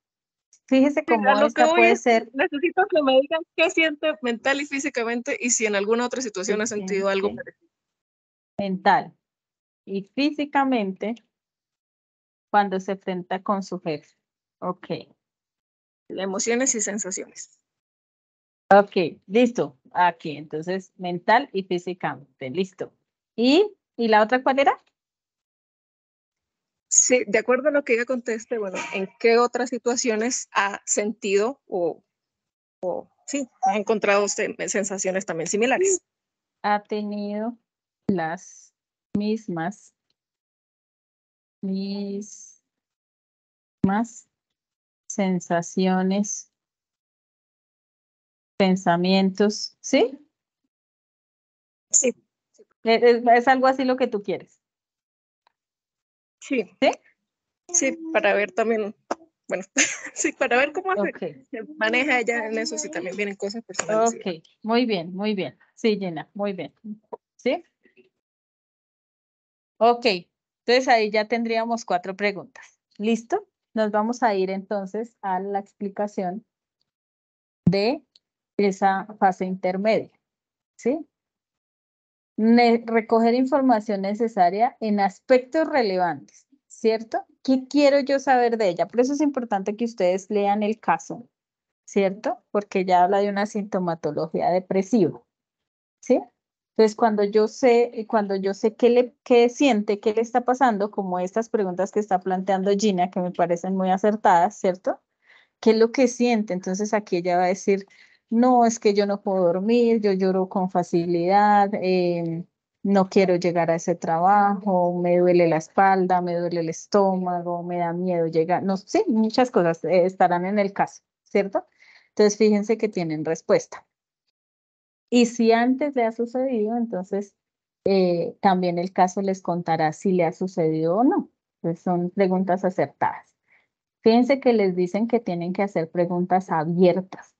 Fíjese cómo Lo que esta voy puede es que ser necesito que me digan qué siente mental y físicamente y si en alguna otra situación ha sentido algo parecido. mental y físicamente cuando se enfrenta con su jefe. Ok. Emociones y sensaciones. Ok, listo. Aquí, entonces, mental y físicamente, listo. ¿Y la otra cuál era? Sí, de acuerdo a lo que ella conteste, bueno, ¿en qué otras situaciones ha sentido o sí, ha encontrado sensaciones también similares? Ha tenido las mismas sensaciones, pensamientos, ¿sí? Sí. Es algo así lo que tú quieres. Sí. ¿Sí? Sí, para ver también, bueno, sí, para ver cómo Ok. se maneja ella en eso, si también vienen cosas personales. Ok, muy bien, muy bien. Sí, Gina, muy bien. ¿Sí? Ok, entonces ahí ya tendríamos 4 preguntas. ¿Listo? Nos vamos a ir entonces a la explicación de esa fase intermedia. ¿Sí? Recoger información necesaria en aspectos relevantes, ¿cierto? ¿Qué quiero yo saber de ella? Por eso es importante que ustedes lean el caso, ¿cierto? Porque ya habla de una sintomatología depresiva, ¿sí? Entonces, cuando yo sé qué siente, qué le está pasando, como estas preguntas que está planteando Gina, que me parecen muy acertadas, ¿cierto? ¿Qué es lo que siente? Entonces aquí ella va a decir, no, es que yo no puedo dormir, yo lloro con facilidad, no quiero llegar a ese trabajo, me duele la espalda, me duele el estómago, me da miedo llegar, no sé, sí, muchas cosas estarán en el caso, ¿cierto? Entonces fíjense que tienen respuesta. Y si antes le ha sucedido, entonces también el caso les contará si le ha sucedido o no. Entonces son preguntas acertadas. Fíjense que les dicen que tienen que hacer preguntas abiertas,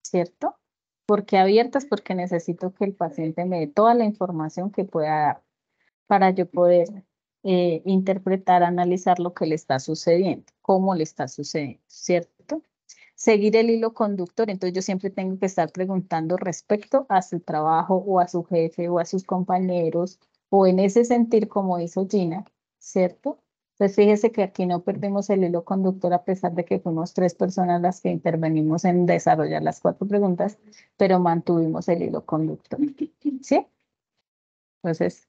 ¿cierto? ¿Por qué abiertas? Porque necesito que el paciente me dé toda la información que pueda dar para yo poder interpretar, analizar lo que le está sucediendo, cómo le está sucediendo, ¿cierto? seguir el hilo conductor, entonces yo siempre tengo que estar preguntando respecto a su trabajo o a su jefe o a sus compañeros o en ese sentir como hizo Gina, ¿cierto? Entonces fíjese que aquí no perdimos el hilo conductor a pesar de que fuimos 3 personas las que intervenimos en desarrollar las 4 preguntas, pero mantuvimos el hilo conductor, ¿sí? Entonces,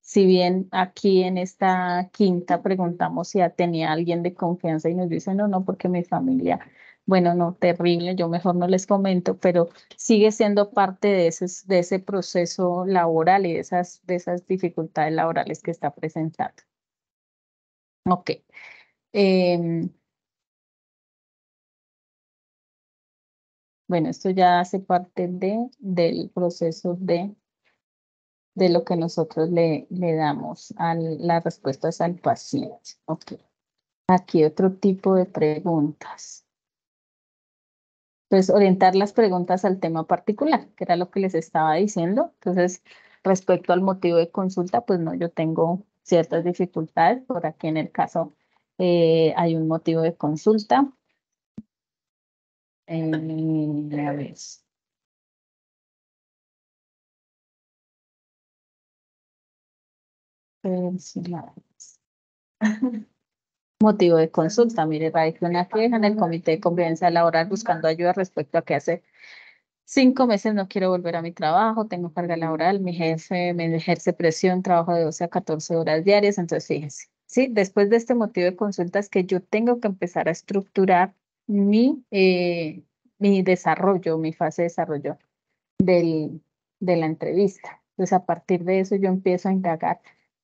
si bien aquí en esta quinta preguntamos si tenía alguien de confianza y nos dicen no, porque mi familia, bueno, no, terrible, yo mejor no les comento, pero sigue siendo parte de ese proceso laboral y de esas dificultades laborales que está presentando. Ok. Bueno, esto ya hace parte del proceso de lo que nosotros le damos a las respuestas al paciente. Ok. Aquí otro tipo de preguntas. Entonces, orientar las preguntas al tema particular, que era lo que les estaba diciendo. Entonces, respecto al motivo de consulta, pues no, yo tengo ciertas dificultades. Por aquí en el caso hay un motivo de consulta. A ver. Motivo de consulta, mire, radica una queja en el Comité de Convivencia Laboral buscando ayuda respecto a que hace 5 meses no quiero volver a mi trabajo, tengo carga laboral, mi jefe me ejerce presión, trabajo de 12 a 14 horas diarias, entonces fíjense, ¿sí? Después de este motivo de consulta es que yo tengo que empezar a estructurar mi desarrollo, mi fase de desarrollo de la entrevista. Entonces, a partir de eso yo empiezo a indagar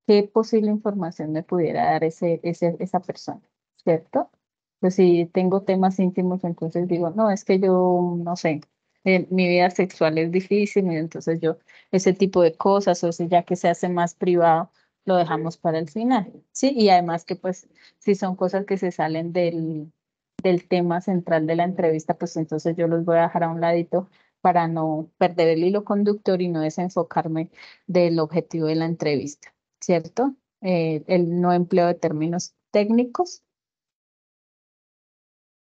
qué posible información me pudiera dar esa persona, ¿cierto? Pues si tengo temas íntimos, entonces digo, no, es que yo, no sé, mi vida sexual es difícil, y entonces yo, ese tipo de cosas, o sea, ya que se hace más privado, lo dejamos para el final, ¿sí? Y además que pues, si son cosas que se salen del tema central de la entrevista, pues entonces yo los voy a dejar a un ladito para no perder el hilo conductor y no desenfocarme del objetivo de la entrevista, ¿cierto? El no empleo de términos técnicos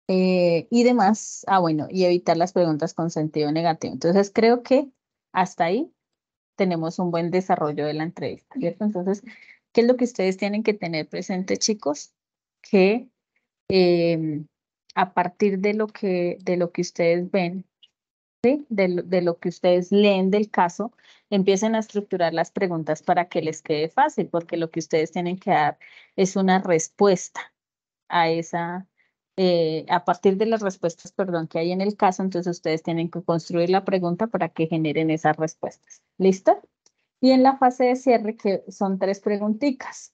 y demás. Bueno, y evitar las preguntas con sentido negativo. Entonces, creo que hasta ahí tenemos un buen desarrollo de la entrevista, ¿cierto? Entonces, ¿qué es lo que ustedes tienen que tener presente, chicos? Que a partir de lo que ustedes ven, ¿sí? De lo que ustedes leen del caso, empiecen a estructurar las preguntas para que les quede fácil, porque lo que ustedes tienen que dar es una respuesta a a partir de las respuestas, perdón, que hay en el caso, entonces ustedes tienen que construir la pregunta para que generen esas respuestas. ¿Listo? Y en la fase de cierre, que son 3 preguntitas,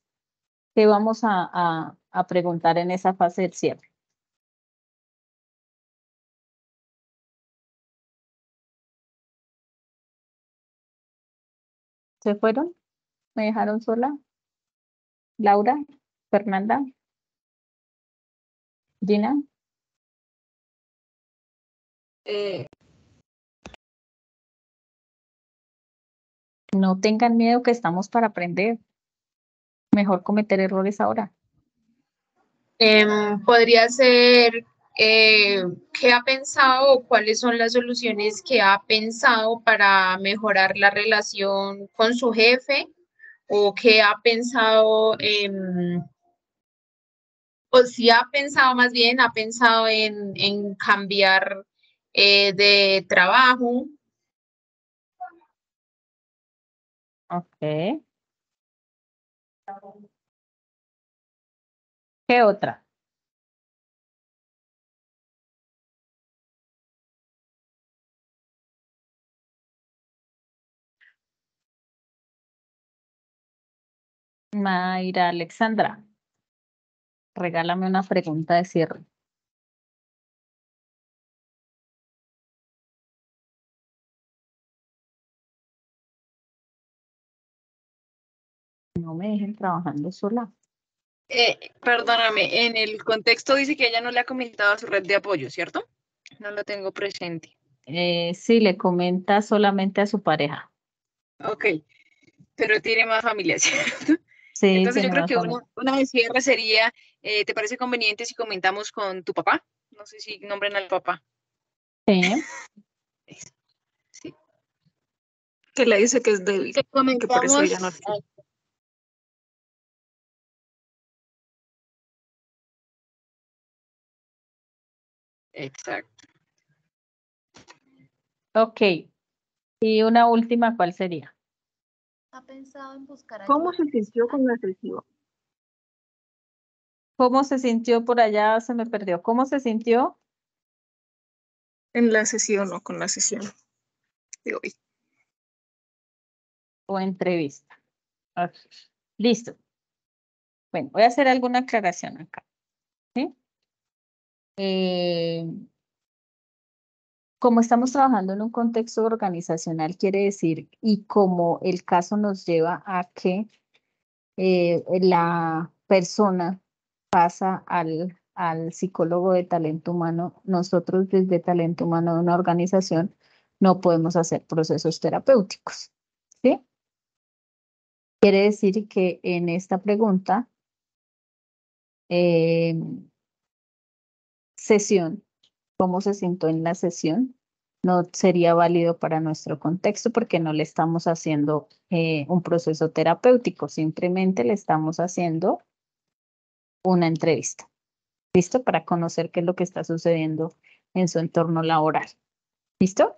que vamos a preguntar en esa fase del cierre. ¿Se fueron? ¿Me dejaron sola? ¿Laura? ¿Fernanda? ¿Gina? No tengan miedo que estamos para aprender. Mejor cometer errores ahora. Podría ser qué ha pensado o cuáles son las soluciones que ha pensado para mejorar la relación con su jefe o qué ha pensado, o si ha pensado más bien, ha pensado en cambiar de trabajo. Ok. ¿Qué otra? Mayra Alexandra, regálame una pregunta de cierre. No me dejen trabajando sola. Perdóname, en el contexto dice que ella no le ha comentado a su red de apoyo, ¿cierto? No lo tengo presente. Sí, le comenta solamente a su pareja. Ok, pero tiene más familia, ¿cierto? Sí, Entonces yo tiene creo más que familia. una de cierre sería, ¿te parece conveniente si comentamos con tu papá? No no sé si nombren al papá. Sí. Sí. Que le dice que es débil, Que que por eso comentamos, ella no quiere. Exacto. Ok. Y una última, ¿cuál sería? ha pensado en buscar ¿Cómo ayuda se sintió con profesional. la sesión? ¿Cómo se sintió por allá? Se me perdió. ¿Cómo se sintió? En la sesión o con la sesión de hoy. O entrevista. Ok. Listo. Bueno, voy a hacer alguna aclaración acá. ¿Sí? Como estamos trabajando en un contexto organizacional, quiere decir, y como el caso nos lleva a que la persona pasa al psicólogo de talento humano, nosotros desde talento humano de una organización no podemos hacer procesos terapéuticos. ¿Sí? Quiere decir que en esta pregunta, eh, sesión, ¿cómo se sintió en la sesión? No sería válido para nuestro contexto porque no le estamos haciendo un proceso terapéutico, simplemente le estamos haciendo una entrevista. ¿Listo? Para conocer qué es lo que está sucediendo en su entorno laboral. ¿Listo?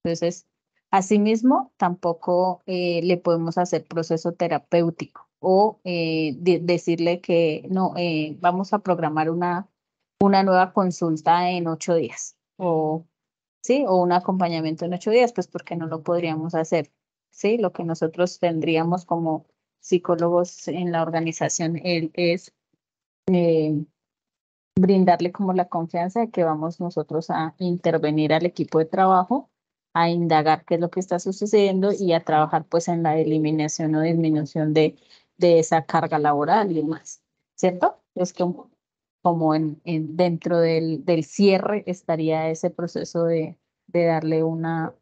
Entonces, asimismo, tampoco le podemos hacer proceso terapéutico o decirle que no, vamos a programar una nueva consulta en 8 días o, ¿sí? O un acompañamiento en 8 días, pues porque no lo podríamos hacer. ¿Sí? Lo que nosotros tendríamos como psicólogos en la organización es brindarle como la confianza de que vamos nosotros a intervenir al equipo de trabajo, a indagar qué es lo que está sucediendo y a trabajar pues en la eliminación o disminución de esa carga laboral y demás, ¿cierto? Es como dentro del cierre estaría ese proceso de darle una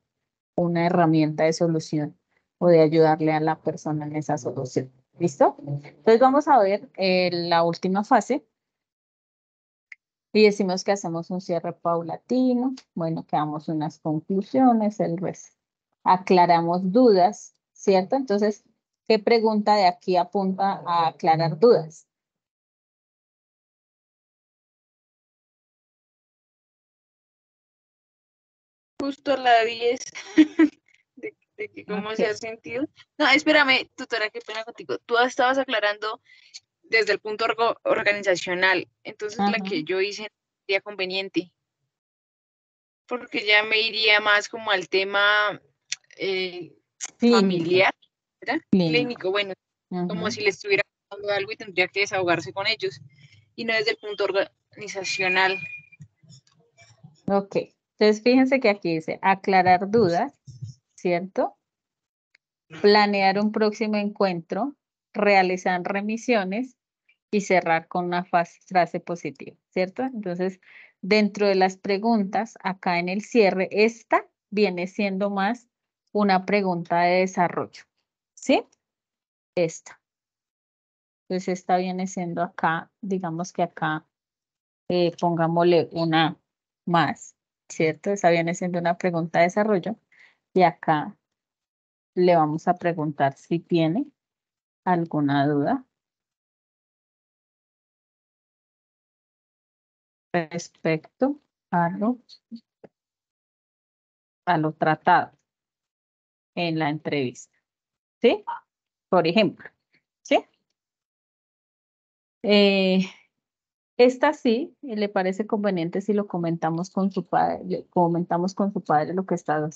herramienta de solución o de ayudarle a la persona en esa solución. ¿Listo? Entonces vamos a ver la última fase y decimos que hacemos un cierre paulatino, bueno, que damos unas conclusiones, el resto. Aclaramos dudas, ¿cierto? Entonces, ¿qué pregunta de aquí apunta a aclarar dudas? Justo la 10 de que cómo se ha Ok. sentido. No, espérame, tutora, qué pena contigo. Tú estabas aclarando desde el punto organizacional, entonces la Ajá. que yo hice sería conveniente, porque ya me iría más como al tema Clínico, familiar, ¿verdad? clínico. Clínico, bueno, como Ujú. si le estuviera pasando algo y tendría que desahogarse con ellos, y no desde el punto organizacional. Ok. Entonces, fíjense que aquí dice aclarar dudas, ¿cierto? Planear un próximo encuentro, realizar remisiones y cerrar con una frase positiva, ¿cierto? Entonces, dentro de las preguntas, acá en el cierre, esta viene siendo más una pregunta de desarrollo, ¿sí? Esta. Entonces, esta viene siendo acá, digamos que acá, pongámosle una más, ¿cierto? Esa viene siendo una pregunta de desarrollo y acá le vamos a preguntar si tiene alguna duda respecto a lo tratado en la entrevista, ¿sí? Por ejemplo, ¿sí? Eh, esta sí, le parece conveniente si lo comentamos con su padre, comentamos con su padre lo que está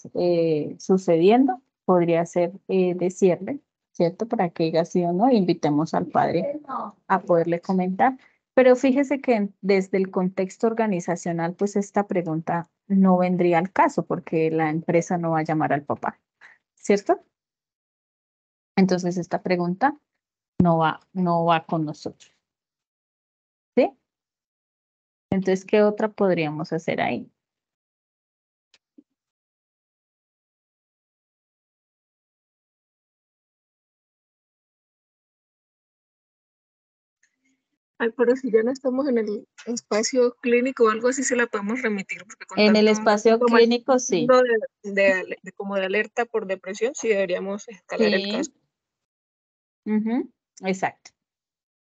sucediendo, podría ser decirle, ¿cierto? Para que diga sí o no, invitemos al padre a poderle comentar. Pero fíjese que desde el contexto organizacional, pues esta pregunta no vendría al caso porque la empresa no va a llamar al papá, ¿cierto? Entonces esta pregunta no va con nosotros, ¿sí? Entonces, ¿qué otra podríamos hacer ahí? Ay, pero si ya no estamos en el espacio clínico o algo así, se la podemos remitir, porque con En el tanto espacio síntomas clínico, sí. como de alerta por depresión, sí deberíamos escalar el caso. Sí. Ujú, exacto.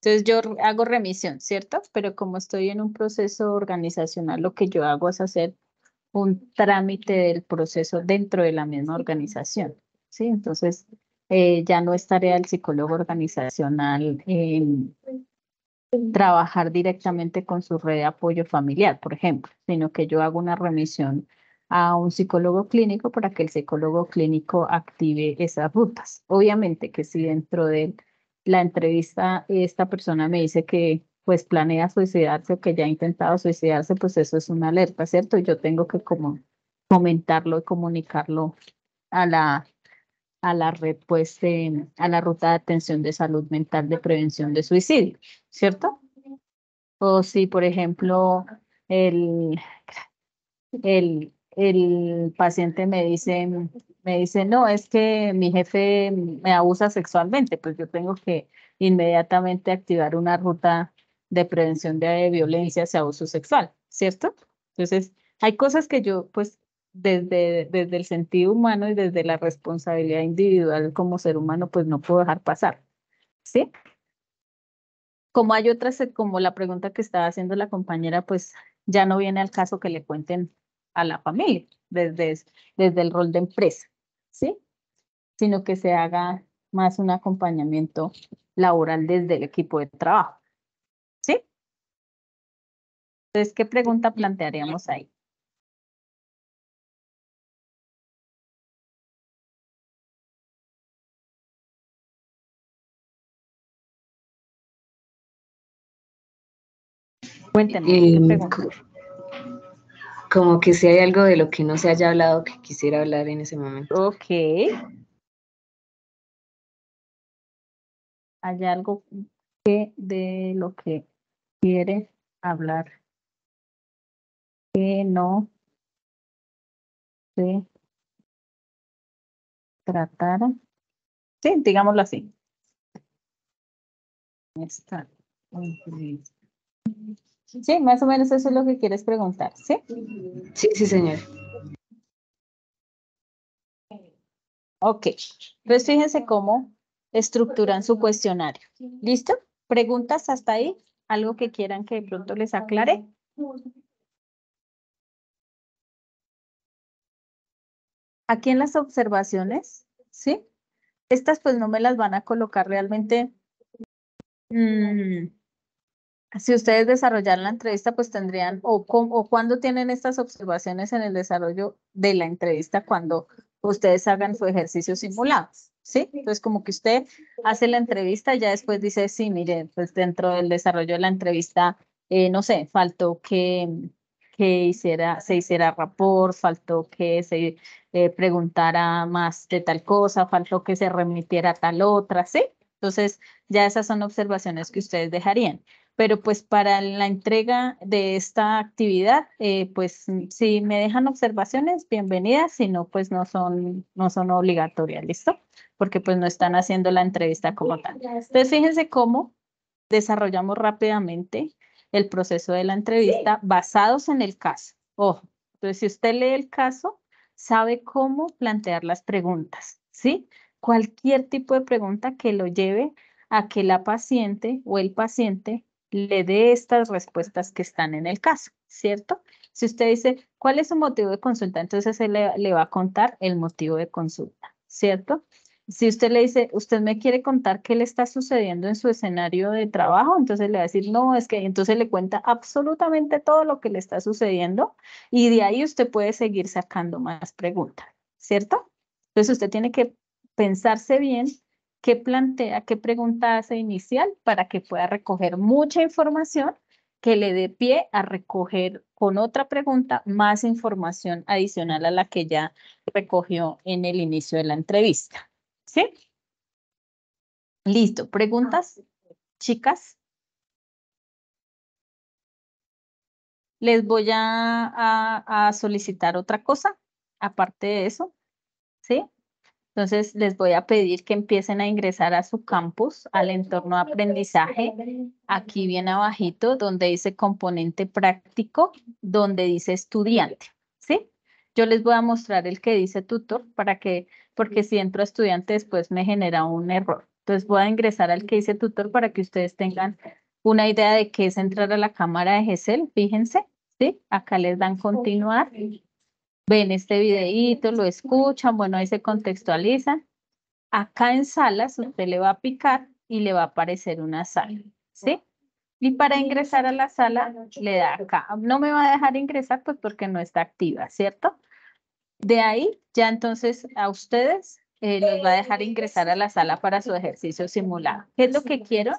Entonces yo hago remisión, ¿cierto? Pero como estoy en un proceso organizacional, lo que yo hago es hacer un trámite del proceso dentro de la misma organización, ¿sí? Entonces ya no es tarea del psicólogo organizacional trabajar directamente con su red de apoyo familiar, por ejemplo, sino que yo hago una remisión a un psicólogo clínico para que el psicólogo clínico active esas rutas. Obviamente que si dentro de la entrevista esta persona me dice que pues planea suicidarse o que ya ha intentado suicidarse, pues eso es una alerta, ¿cierto? Y yo tengo que como comentarlo y comunicarlo a la red, pues, a la ruta de atención de salud mental de prevención de suicidio, ¿cierto? O si, por ejemplo, el, el paciente me dice, no, es que mi jefe me abusa sexualmente, pues yo tengo que inmediatamente activar una ruta de prevención de violencia hacia abuso sexual, ¿cierto? Entonces, hay cosas que yo, pues, desde el sentido humano y desde la responsabilidad individual como ser humano, pues no puedo dejar pasar, ¿sí? Como hay otras, como la pregunta que estaba haciendo la compañera, pues ya no viene al caso que le cuenten a la familia desde el rol de empresa, ¿sí? Sino que se haga más un acompañamiento laboral desde el equipo de trabajo, ¿sí? Entonces, ¿qué pregunta plantearíamos ahí? Cuéntenme, ¿qué Em, pregunta? co- Como que si hay algo de lo que no se haya hablado que quisiera hablar en ese momento. Ok. ¿Hay algo que de lo que quiere hablar que no se tratara? Sí, digámoslo así. Está. Sí, más o menos eso es lo que quieres preguntar, ¿sí? Sí, sí, señor. Ok. Entonces fíjense cómo estructuran su cuestionario. ¿Listo? ¿Preguntas hasta ahí? ¿Algo que quieran que de pronto les aclare? Aquí en las observaciones, ¿sí? Estas pues no me las van a colocar realmente. Si ustedes desarrollan la entrevista, pues tendrían, o cuando tienen estas observaciones en el desarrollo de la entrevista, cuando ustedes hagan su ejercicio simulado, ¿sí? Entonces, como que usted hace la entrevista y ya después dice, sí, mire, pues dentro del desarrollo de la entrevista, no sé, faltó que se hiciera rapport, faltó que se preguntara más de tal cosa, faltó que se remitiera a tal otra, ¿sí? Entonces, ya esas son observaciones que ustedes dejarían. Pero pues para la entrega de esta actividad, pues si me dejan observaciones, bienvenidas, si no, pues no son obligatorias, ¿listo? Porque pues no están haciendo la entrevista como tal. Entonces fíjense cómo desarrollamos rápidamente el proceso de la entrevista basados en el caso. Ojo, entonces si usted lee el caso, sabe cómo plantear las preguntas, ¿sí? Cualquier tipo de pregunta que lo lleve a que la paciente o el paciente le dé estas respuestas que están en el caso, ¿cierto? Si usted dice, ¿cuál es su motivo de consulta? Entonces él le va a contar el motivo de consulta, ¿cierto? Si usted le dice, usted me quiere contar qué le está sucediendo en su escenario de trabajo, entonces le va a decir, no, es que entonces le cuenta absolutamente todo lo que le está sucediendo y de ahí usted puede seguir sacando más preguntas, ¿cierto? Entonces usted tiene que pensarse bien qué plantea, qué pregunta hace inicial para que pueda recoger mucha información que le dé pie a recoger con otra pregunta más información adicional a la que ya recogió en el inicio de la entrevista. ¿Sí? Listo. ¿Preguntas, chicas? Les voy a solicitar otra cosa, aparte de eso, ¿sí? Entonces, les voy a pedir que empiecen a ingresar a su campus, al entorno de aprendizaje, aquí bien abajito, donde dice componente práctico, donde dice estudiante, ¿sí? Yo les voy a mostrar el que dice tutor porque si entro a estudiante después me genera un error. Entonces, voy a ingresar al que dice tutor para que ustedes tengan una idea de qué es entrar a la cámara de GESEL, fíjense, ¿sí? Acá les dan continuar. Ven este videíto, lo escuchan, bueno, ahí se contextualizan. Acá en salas usted le va a picar y le va a aparecer una sala, ¿sí? Y para ingresar a la sala le da acá. No me va a dejar ingresar pues porque no está activa, ¿cierto? De ahí ya entonces a ustedes les va a dejar ingresar a la sala para su ejercicio simulado. ¿Qué es lo que quiero?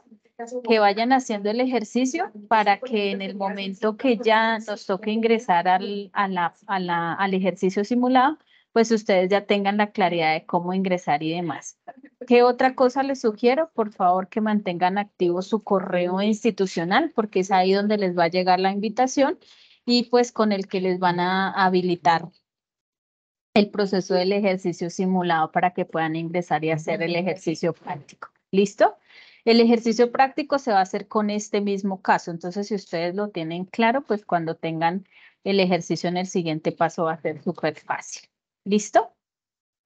Que vayan haciendo el ejercicio para que en el momento que ya nos toque ingresar al ejercicio simulado, pues ustedes ya tengan la claridad de cómo ingresar y demás. ¿Qué otra cosa les sugiero? Por favor, que mantengan activo su correo institucional, porque es ahí donde les va a llegar la invitación y pues con el que les van a habilitar el proceso del ejercicio simulado para que puedan ingresar y hacer el ejercicio práctico. ¿Listo? El ejercicio práctico se va a hacer con este mismo caso. Entonces, si ustedes lo tienen claro, pues cuando tengan el ejercicio en el siguiente paso va a ser súper fácil. ¿Listo?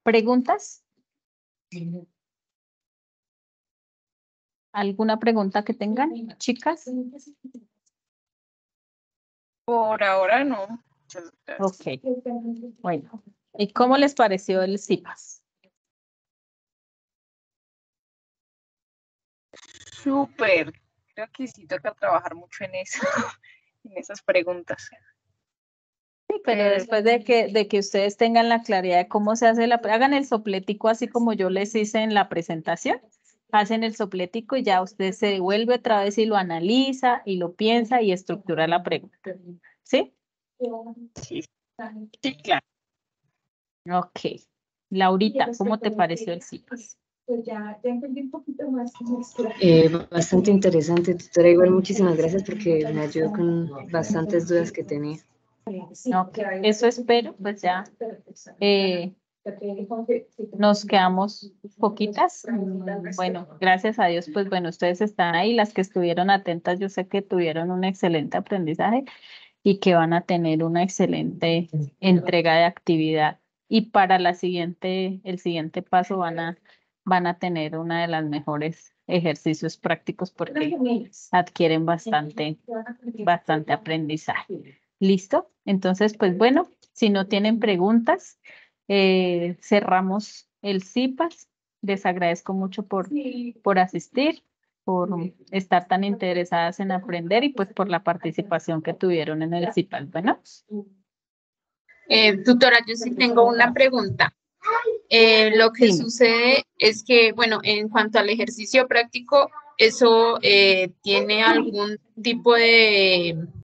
¿Preguntas? ¿Alguna pregunta que tengan, chicas? Por ahora no. Muchas gracias. Ok. Bueno, ¿y cómo les pareció el CIPAS? Súper. Creo que sí toca trabajar mucho en eso, en esas preguntas. Sí, pero después de que ustedes tengan la claridad de cómo se hace hagan el sopletico así como yo les hice en la presentación. Hacen el sopletico y ya usted se devuelve otra vez y lo analiza y lo piensa y estructura la pregunta. ¿Sí? Sí, sí, claro. Ok. Laurita, ¿cómo te pareció el CIPAS? Bastante interesante, tutora. Igual muchísimas gracias porque me ayudó con bastantes dudas que tenía. Ok, eso espero, pues ya nos quedamos poquitas. Bueno, gracias a Dios, pues bueno, ustedes están ahí, las que estuvieron atentas, yo sé que tuvieron un excelente aprendizaje y que van a tener una excelente entrega de actividad. Y para el siguiente paso van a tener una de las mejores ejercicios prácticos porque adquieren bastante aprendizaje. ¿Listo? Entonces, pues bueno, si no tienen preguntas, cerramos el CIPAS. Les agradezco mucho por asistir, por estar tan interesadas en aprender y pues por la participación que tuvieron en el CIPAS. Bueno. Tutora, yo sí tengo una pregunta. Lo que Dime. sucede es que, bueno, en cuanto al ejercicio práctico, ¿eso tiene algún tipo de